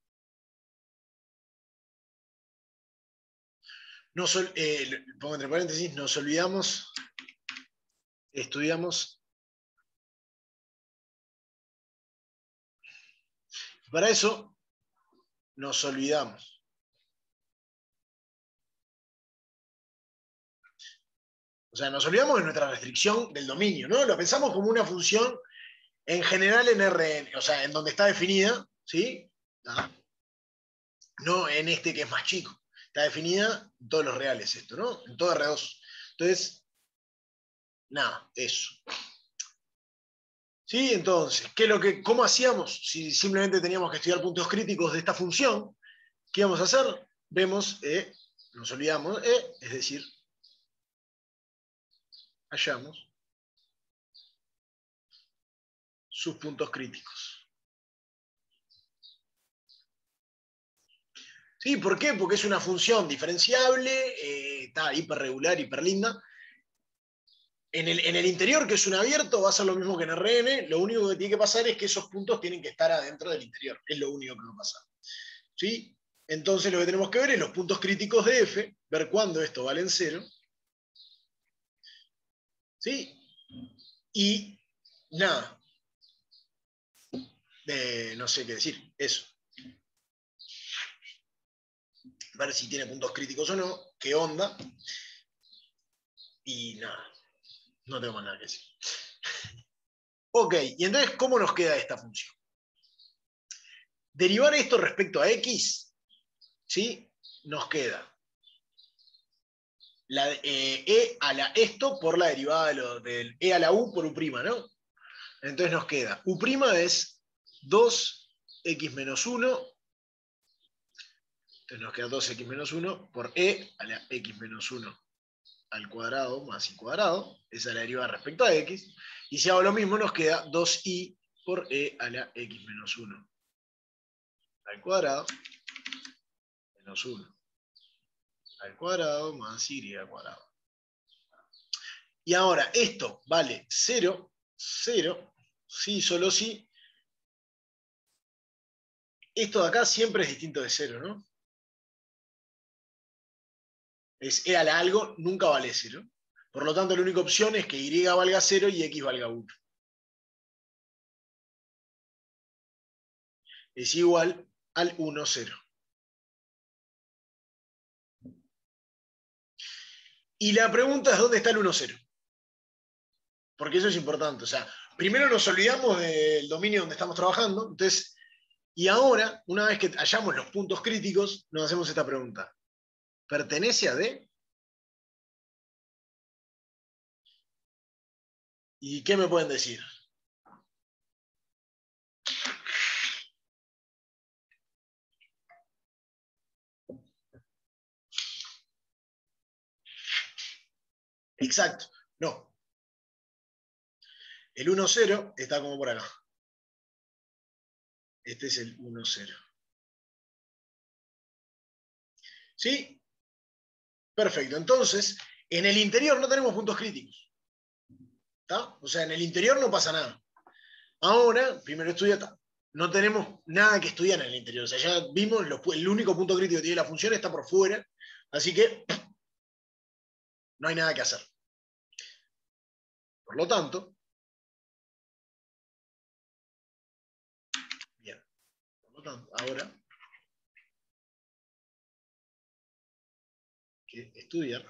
pongo entre paréntesis, nos olvidamos, estudiamos. Para eso, nos olvidamos. O sea, nos olvidamos de nuestra restricción del dominio, ¿no? Lo pensamos como una función en general en Rn, o sea, en donde está definida, ¿sí? No en este que es más chico. Está definida en todos los reales esto, ¿no? En todo R2. Entonces, nada, eso. ¿Sí? Entonces, ¿cómo hacíamos si simplemente teníamos que estudiar puntos críticos de esta función? ¿Qué íbamos a hacer? Vemos, nos olvidamos, es decir, hallamos sus puntos críticos. ¿Sí? ¿Por qué? Porque es una función diferenciable, está hiperregular, hiperlinda. En el interior, que es un abierto, va a ser lo mismo que en Rn. Lo único que tiene que pasar es que esos puntos tienen que estar adentro del interior. Es lo único que va a pasar. ¿Sí? Entonces lo que tenemos que ver es los puntos críticos de f, ver cuándo esto vale en 0. ¿Sí? Y nada. No sé qué decir. Eso. Ver si tiene puntos críticos o no. ¿Qué onda? Y nada. No tengo más nada que decir. Ok, y entonces, ¿cómo nos queda esta función? Derivar esto respecto a x, ¿sí? Nos queda esto por la derivada del e a la u por u', ¿no? Entonces nos queda u' es 2x menos 1. Entonces nos queda 2x menos 1 por e a la x menos 1 al cuadrado más y cuadrado. Esa es la derivada respecto a x. Y si hago lo mismo, nos queda 2i por e a la x menos 1 al cuadrado menos 1 al cuadrado más y al cuadrado. Y ahora, esto vale 0, 0, sí, solo sí. Esto de acá siempre es distinto de 0, ¿no? Es e a la algo, nunca vale 0. Por lo tanto, la única opción es que y valga 0 y x valga 1. Es igual al 1, 0. Y la pregunta es, ¿dónde está el 1, 0? Porque eso es importante. O sea, primero nos olvidamos del dominio donde estamos trabajando. Entonces, y ahora, una vez que hallamos los puntos críticos, nos hacemos esta pregunta. pertenece a D. ¿Y qué me pueden decir? Exacto. No. El 1,0 está como por acá. Este es el 1,0. ¿Sí? Perfecto. Entonces, en el interior no tenemos puntos críticos. ¿Está? O sea, en el interior no pasa nada. Ahora, primero estudia, no tenemos nada que estudiar en el interior. O sea, ya vimos, el único punto crítico que tiene la función está por fuera. Así que no hay nada que hacer. Por lo tanto, bien. Por lo tanto, ahora que estudiar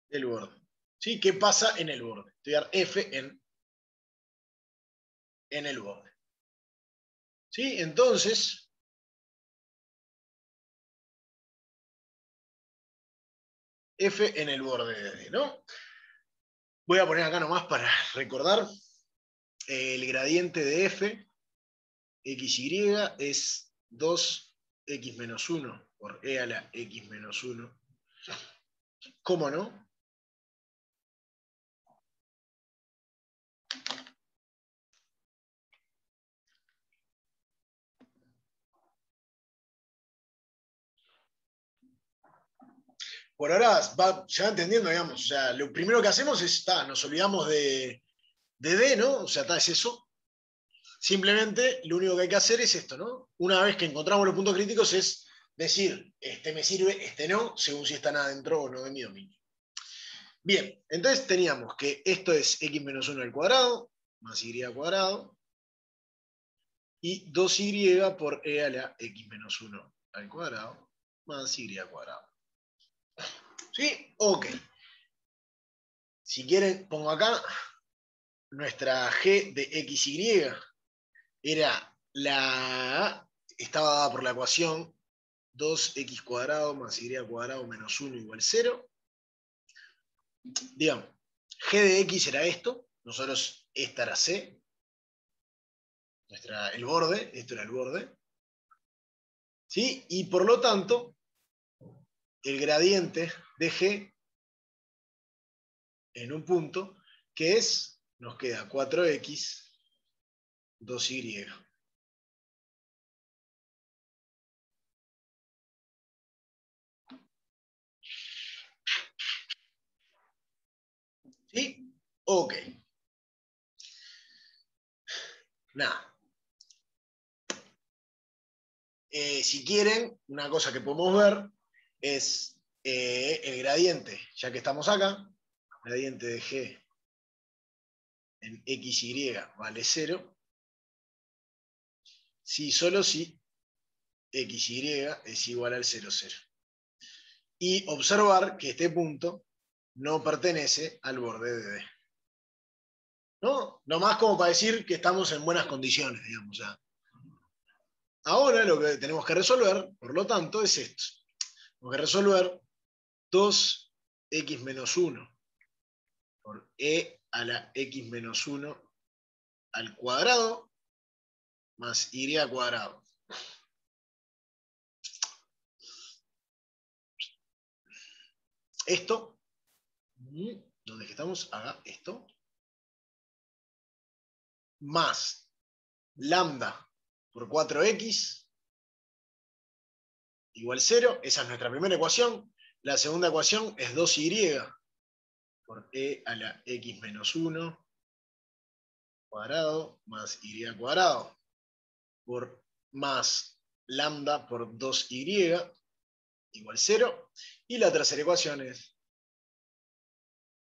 el borde. ¿Sí? ¿Qué pasa en el borde? Estudiar F en el borde. ¿Sí? Entonces, F en el borde de D, ¿no? Voy a poner acá nomás para recordar el gradiente de F, XY, es 2x menos 1 por E a la x menos 1. ¿Cómo no? Por ahora se va entendiendo, digamos. O sea, lo primero que hacemos es, nos olvidamos de D, ¿no? O sea, es eso. Simplemente lo único que hay que hacer es esto, ¿no? Una vez que encontramos los puntos críticos es decir, este me sirve, este no, según si están adentro o no de mi dominio. Bien, entonces teníamos que esto es x menos 1 al cuadrado, más y cuadrado, y 2y por e a la x menos 1 al cuadrado, más y cuadrado. ¿Sí? Ok. Si quieren, pongo acá nuestra g de xy, era estaba dada por la ecuación 2x cuadrado más y cuadrado menos 1 igual 0. Digamos, g de x era esto, nosotros esta era c, el borde, esto era el borde, ¿sí? Y por lo tanto, el gradiente de g en un punto, que es, nos queda 4x, 2y. ¿Sí? Ok. Nada. Si quieren, una cosa que podemos ver es el gradiente, ya que estamos acá, gradiente de g en xy vale 0, si solo si xy es igual al 0, 0. Y observar que este punto no pertenece al borde de D. ¿No? Nomás como para decir que estamos en buenas condiciones, digamos. Ya. Ahora lo que tenemos que resolver, por lo tanto, es esto. Tenemos que resolver 2x menos 1 por e a la x menos 1 al cuadrado más y cuadrado. Esto, ¿dónde estamos? Haga esto. Más lambda por 4x igual 0. Esa es nuestra primera ecuación. La segunda ecuación es 2y por e a la x menos 1 cuadrado más y cuadrado por más lambda por 2y igual 0. Y la tercera ecuación es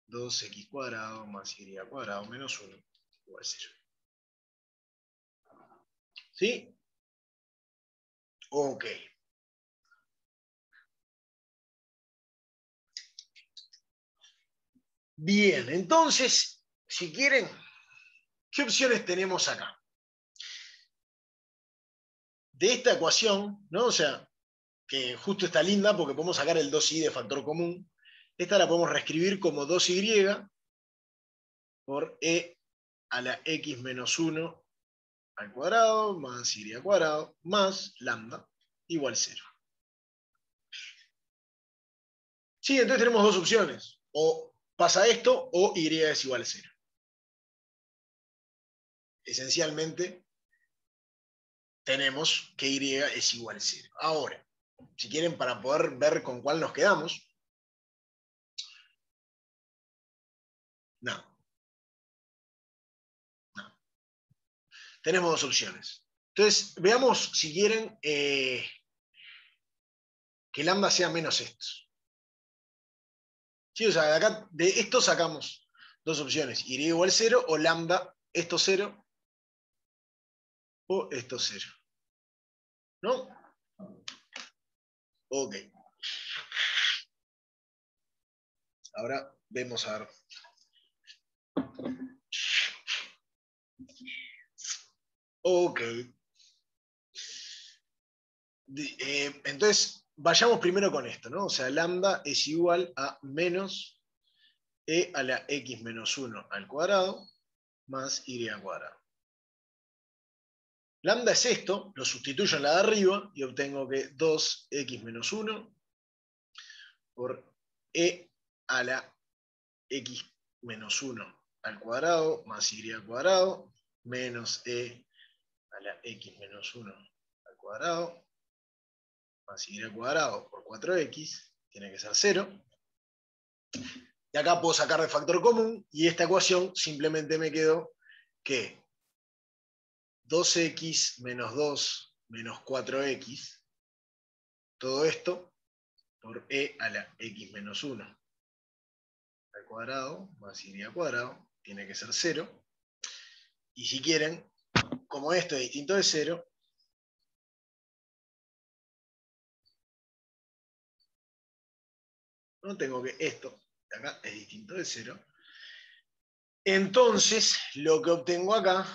2x cuadrado más y cuadrado menos 1 igual 0. ¿Sí? Ok. Bien, entonces, si quieren, ¿qué opciones tenemos acá? de esta ecuación, ¿no? O sea, que justo está linda porque podemos sacar el 2y de factor común. Esta la podemos reescribir como 2y por e a la x menos 1 al cuadrado más y al cuadrado más lambda igual 0. Sí, entonces tenemos dos opciones. O pasa esto o y es igual a 0. Esencialmente tenemos que y es igual a 0. Ahora, si quieren, para poder ver con cuál nos quedamos, no. Tenemos dos opciones. Entonces, veamos si quieren que lambda sea menos esto. Sí, o sea, de acá, de esto sacamos dos opciones. Y igual 0 o lambda, esto 0 o esto 0. ¿No? Ok. Ahora vemos a ver. Ok. Entonces, vayamos primero con esto, ¿no? O sea, lambda es igual a menos e a la x menos 1 al cuadrado más y al cuadrado. Lambda es esto, lo sustituyo en la de arriba y obtengo que 2x menos 1 por e a la x menos 1 al cuadrado más y al cuadrado menos e a la x menos 1 al cuadrado más y al cuadrado por 4x tiene que ser 0. Y acá puedo sacar de factor común y esta ecuación simplemente me quedó que 2x menos 2 menos 4x, todo esto por e a la x menos 1 al cuadrado más y al cuadrado tiene que ser 0. Y si quieren, como esto es distinto de 0, no tengo que esto de acá es distinto de 0. Entonces, lo que obtengo acá,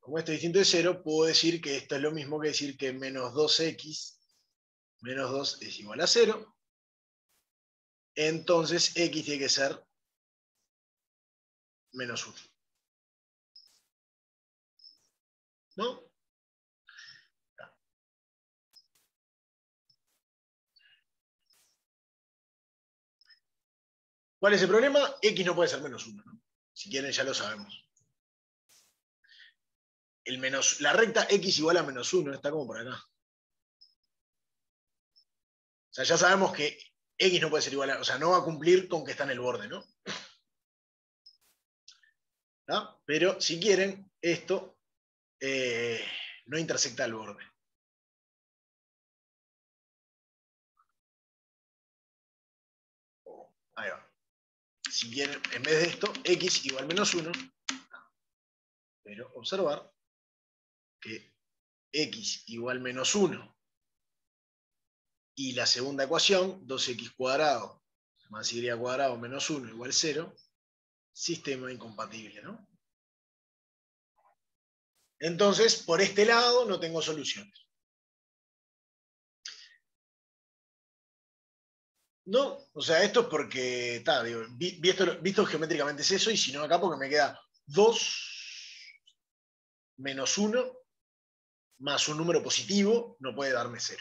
como esto es distinto de 0, puedo decir que esto es lo mismo que decir que menos 2x menos 2 es igual a 0. Entonces, x tiene que ser menos 1. ¿No? ¿Cuál es el problema? X no puede ser menos 1, ¿no? Si quieren ya lo sabemos. La recta x igual a menos 1 está como por acá. O sea, ya sabemos que x no puede ser igual a... O sea, no va a cumplir con que está en el borde, ¿no? ¿Ah? Pero si quieren, esto no intersecta el borde. Ahí va. Si quieren, en vez de esto, x igual menos 1, pero observar que x igual menos 1 y la segunda ecuación, 2x cuadrado más y cuadrado menos 1 igual 0, sistema incompatible, ¿no? Entonces, por este lado no tengo soluciones. No, o sea, esto es porque, digo, visto geométricamente es eso, y si no acá porque me queda 2 menos 1 más un número positivo no puede darme 0.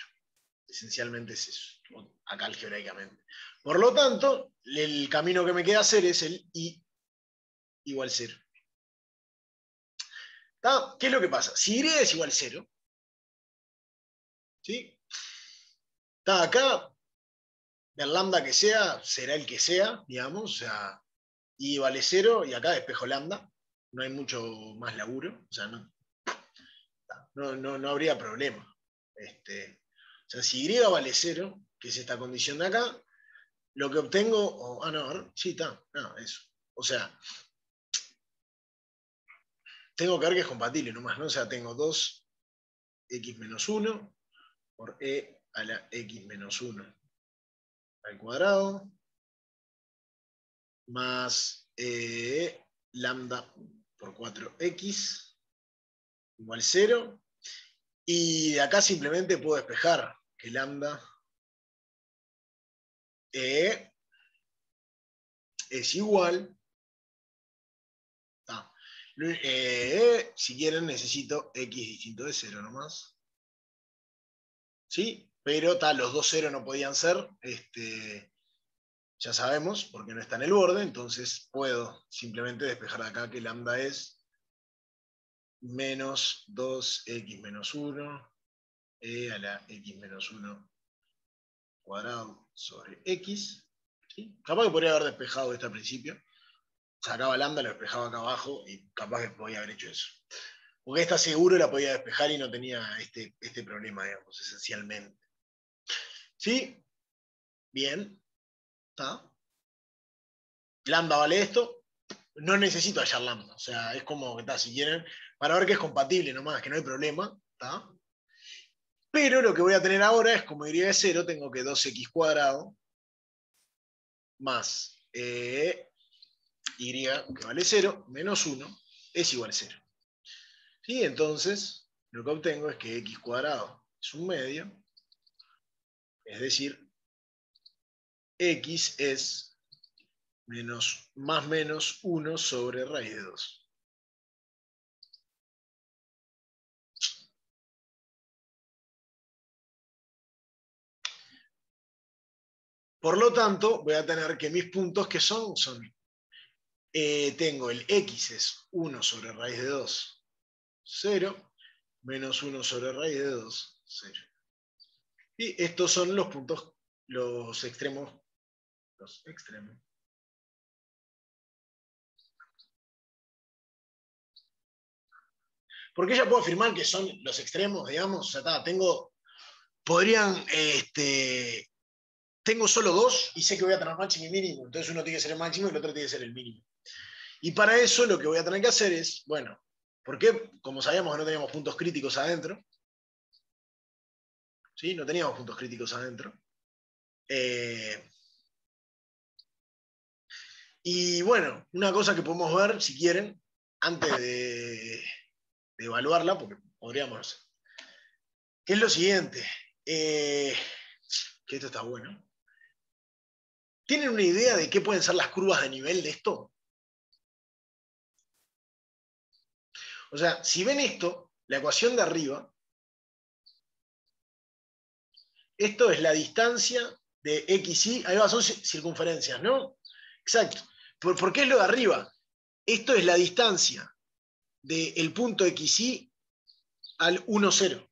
Esencialmente es eso, acá algebraicamente. Por lo tanto, el camino que me queda hacer es el i igual 0. ¿Qué es lo que pasa? Si y es igual 0, ¿sí? Acá, el lambda que sea, será el que sea, digamos, o sea, y vale 0, y acá despejo lambda, no hay mucho más laburo, o sea, no habría problema. O sea, si y vale 0, que es esta condición de acá, lo que obtengo, no, a ver, sí, está, no, eso. O sea, tengo que ver que es compatible nomás, ¿no? O sea, tengo 2x menos 1 por e a la x menos 1 al cuadrado más lambda por 4x igual 0. Y de acá simplemente puedo despejar que lambda es igual. Si quieren, necesito x distinto de 0 nomás. ¿Sí? Pero los dos ceros no podían ser. Ya sabemos, porque no está en el borde, entonces puedo simplemente despejar de acá que lambda es menos 2x menos 1 a la x menos 1 cuadrado sobre x. ¿Sí? Capaz que podría haber despejado esto al principio. Sacaba lambda, lo despejaba acá abajo y capaz que podía haber hecho eso. Porque esta seguro la podía despejar y no tenía este problema, digamos, esencialmente. ¿Sí? Bien. ¿Está? Lambda vale esto. No necesito hallar lambda. O sea, es como que está, si quieren, para ver que es compatible nomás, que no hay problema. ¿Está? Pero lo que voy a tener ahora es, como y es 0, tengo que 2x cuadrado más y, que vale 0, menos 1, es igual a 0. ¿Sí? Entonces, lo que obtengo es que x cuadrado es un medio, es decir, x es más menos 1 sobre raíz de 2. Por lo tanto, voy a tener que mis puntos que son tengo el x es 1 sobre raíz de 2, 0, menos 1 sobre raíz de 2, 0. Y estos son los puntos, los extremos. Los extremos. Porque ya puedo afirmar que son los extremos, digamos. O sea, podrían, tengo solo dos y sé que voy a tener máximo y mínimo. Entonces uno tiene que ser el máximo y el otro tiene que ser el mínimo. Y para eso lo que voy a tener que hacer es, bueno, porque como sabíamos que no teníamos puntos críticos adentro, ¿sí? No teníamos puntos críticos adentro. Y bueno, una cosa que podemos ver, si quieren, antes de evaluarla, porque podríamos, que es lo siguiente, que esto está bueno. ¿Tienen una idea de qué pueden ser las curvas de nivel de esto? O sea, si ven esto, la ecuación de arriba, esto es la distancia de x, y, ahí va, son circunferencias, ¿no? Exacto. ¿Por qué es lo de arriba? Esto es la distancia del punto xy al 1, 0.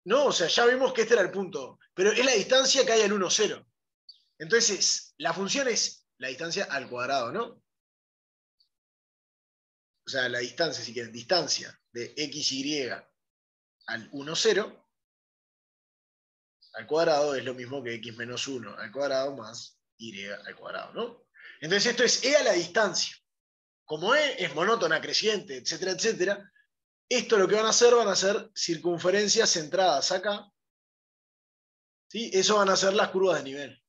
¿No? O sea, ya vimos que este era el punto, pero es la distancia que hay al 1, 0. Entonces, la función es la distancia al cuadrado, ¿no? O sea, la distancia, si quieren, distancia de xy al 1, 0 al cuadrado es lo mismo que x menos 1 al cuadrado más y al cuadrado, ¿no? Entonces esto es e a la distancia. Como e es monótona, creciente, etcétera, etcétera, esto lo que van a ser circunferencias centradas acá. ¿Sí? Eso van a ser las curvas de nivel.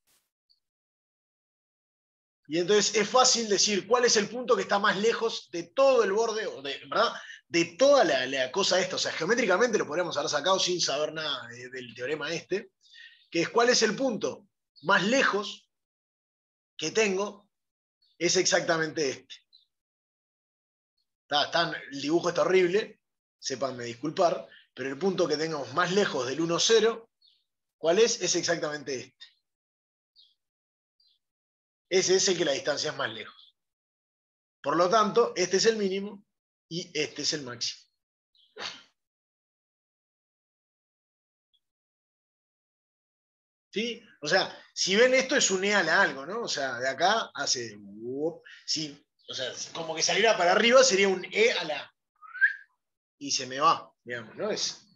Y entonces es fácil decir cuál es el punto que está más lejos de todo el borde, o ¿verdad? De toda la cosa esta. O sea, geométricamente lo podríamos haber sacado sin saber nada del teorema este, que es cuál es el punto más lejos que tengo, es exactamente este. El dibujo está horrible, sépanme disculpar, pero el punto que tengamos más lejos del 1, 0, ¿cuál es? Es exactamente este. Ese es el que la distancia es más lejos. Por lo tanto, este es el mínimo y este es el máximo. ¿Sí? O sea, si ven esto es un eal a algo, ¿no? O sea, de acá hace... Sí, o sea, como que saliera para arriba sería un e a la... Y se me va, digamos, ¿no? Es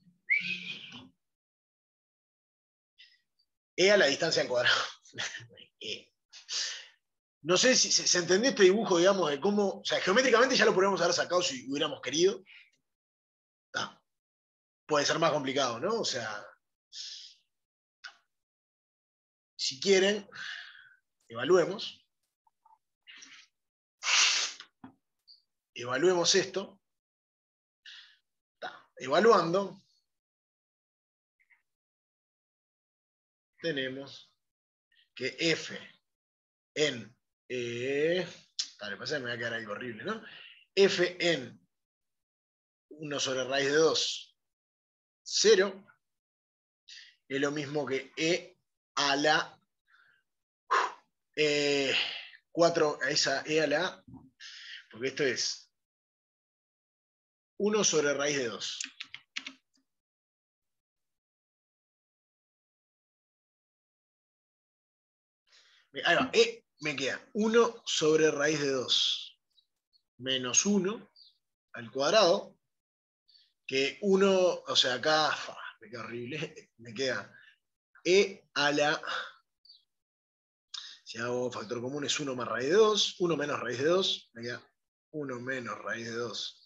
e a la distancia al cuadrado. E. No sé si se entendió este dibujo, digamos, de cómo... O sea, geométricamente ya lo podríamos haber sacado si hubiéramos querido. Está. Puede ser más complicado, ¿no? O sea, si quieren, evaluemos. evaluemos esto. Evaluando, tenemos que f en... Dale, pasa que me va a quedar algo horrible, ¿no? F en 1 sobre raíz de 2, 0, es lo mismo que E a la 4, esa E a la A, porque esto es 1 sobre raíz de 2. Ahí va, E me queda 1 sobre raíz de 2 menos 1 al cuadrado, que 1, o sea, acá, me queda horrible, me queda E a la, si hago factor común es 1 más raíz de 2, 1 menos raíz de 2, me queda 1 menos raíz de 2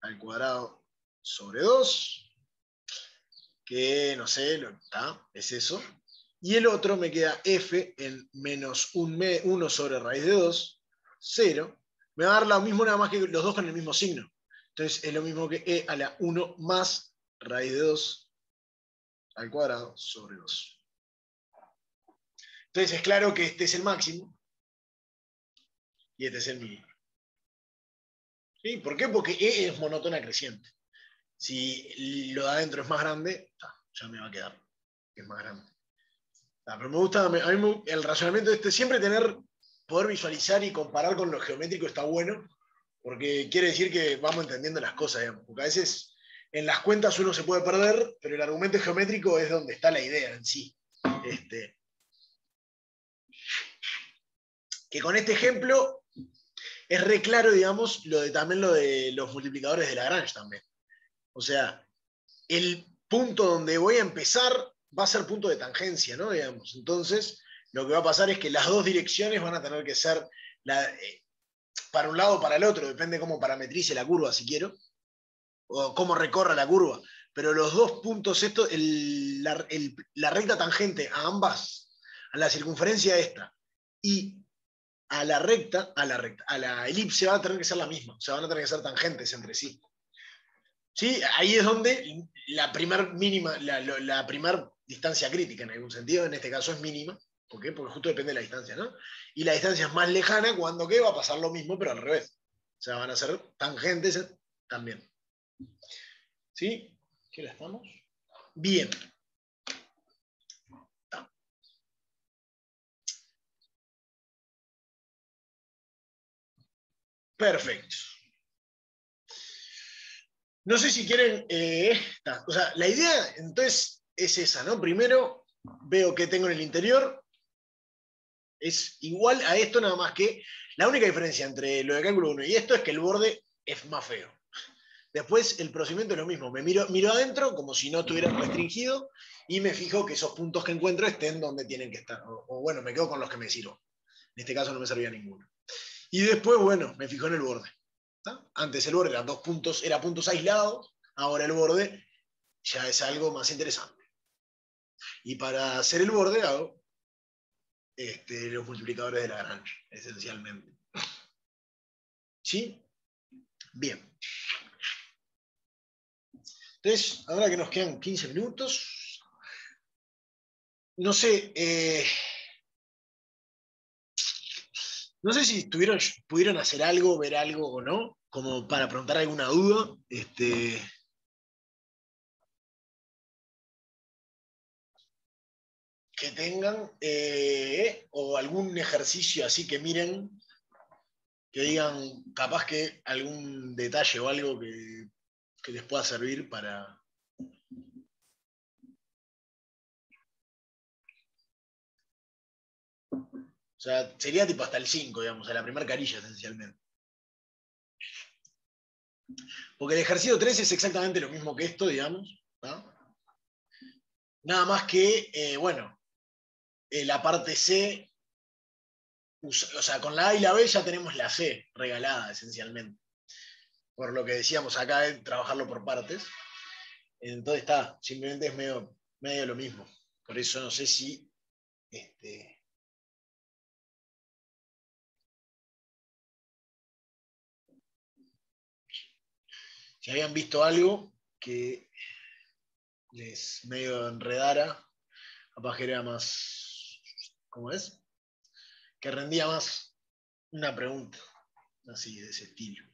al cuadrado sobre 2, que no sé, es eso. Y el otro me queda f en menos 1 sobre raíz de 2, 0. Me va a dar lo mismo, nada más que los dos con el mismo signo. Entonces es lo mismo que e a la 1 más raíz de 2 al cuadrado sobre 2. Entonces es claro que este es el máximo y este es el mínimo. ¿Sí? ¿Por qué? Porque e es monótona creciente. Si lo de adentro es más grande, ya me va a quedar que es más grande. Pero me gusta, a mí el razonamiento de siempre poder visualizar y comparar con lo geométrico está bueno, porque quiere decir que vamos entendiendo las cosas, digamos. Porque a veces en las cuentas uno se puede perder, pero el argumento geométrico es donde está la idea en sí. Que con este ejemplo es re claro, digamos, también lo de los multiplicadores de Lagrange también. O sea, el punto donde voy a empezar va a ser punto de tangencia, ¿no? Digamos. Entonces, lo que va a pasar es que las dos direcciones van a tener que ser para un lado o para el otro, depende cómo parametrice la curva, si quiero, o cómo recorra la curva. Pero los dos puntos, la recta tangente a ambas, a la circunferencia esta y a la elipse va a tener que ser la misma, o sea, van a tener que ser tangentes entre sí. ¿Sí? Ahí es donde la primer mínima, la primer distancia crítica en algún sentido, en este caso es mínima. ¿Por qué? Porque justo depende de la distancia, ¿no? Y la distancia es más lejana cuando ¿qué? Va a pasar lo mismo, pero al revés. O sea, van a ser tangentes también. ¿Sí? ¿Qué la estamos? Bien. Perfecto. No sé si quieren. O sea, la idea entonces es esa, ¿no? Primero veo qué tengo en el interior. Es igual a esto, nada más que la única diferencia entre lo de cálculo 1 y esto es que el borde es más feo. Después el procedimiento es lo mismo. Miro adentro como si no estuviera restringido y me fijo que esos puntos que encuentro estén donde tienen que estar. O bueno, me quedo con los que me sirvo. En este caso no me servía ninguno. Y después, bueno, me fijo en el borde. ¿Está? Antes el borde era puntos aislados, ahora el borde ya es algo más interesante. Y para hacer el borde hago los multiplicadores de Lagrange, esencialmente. ¿Sí? Bien. Entonces, ahora que nos quedan 15 minutos, no sé, no sé si pudieron hacer algo, ver algo o no, como para preguntar alguna duda. Que tengan, o algún ejercicio así que miren, que digan capaz que algún detalle o algo que les pueda servir para... O sea, sería tipo hasta el 5, digamos, a la primera carilla esencialmente. Porque el ejercicio 3 es exactamente lo mismo que esto, digamos, ¿no? Nada más que, bueno, la parte C, o sea, con la A y la B ya tenemos la C regalada esencialmente. Por lo que decíamos acá, de trabajarlo por partes. Entonces está, simplemente es medio lo mismo. Por eso no sé si Si habían visto algo que les medio enredara, capaz que era más, ¿cómo es? Que rendía más una pregunta, así, de ese estilo.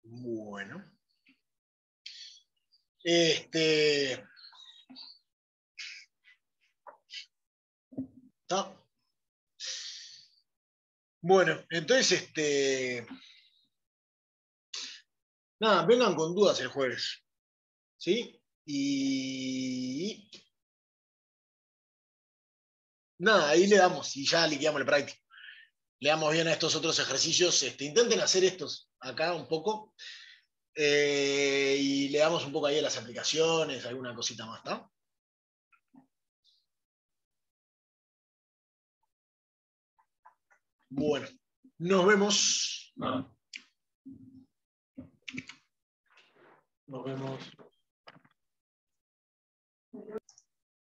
Bueno. ¿Está? Bueno, entonces, nada, vengan con dudas el jueves. ¿Sí? Y nada, ahí le damos y ya liquidamos el práctico. Le damos bien a estos otros ejercicios. Intenten hacer estos acá un poco. Y le damos un poco ahí a las aplicaciones, alguna cosita más, ¿está? Bueno, nos vemos. Nos vemos.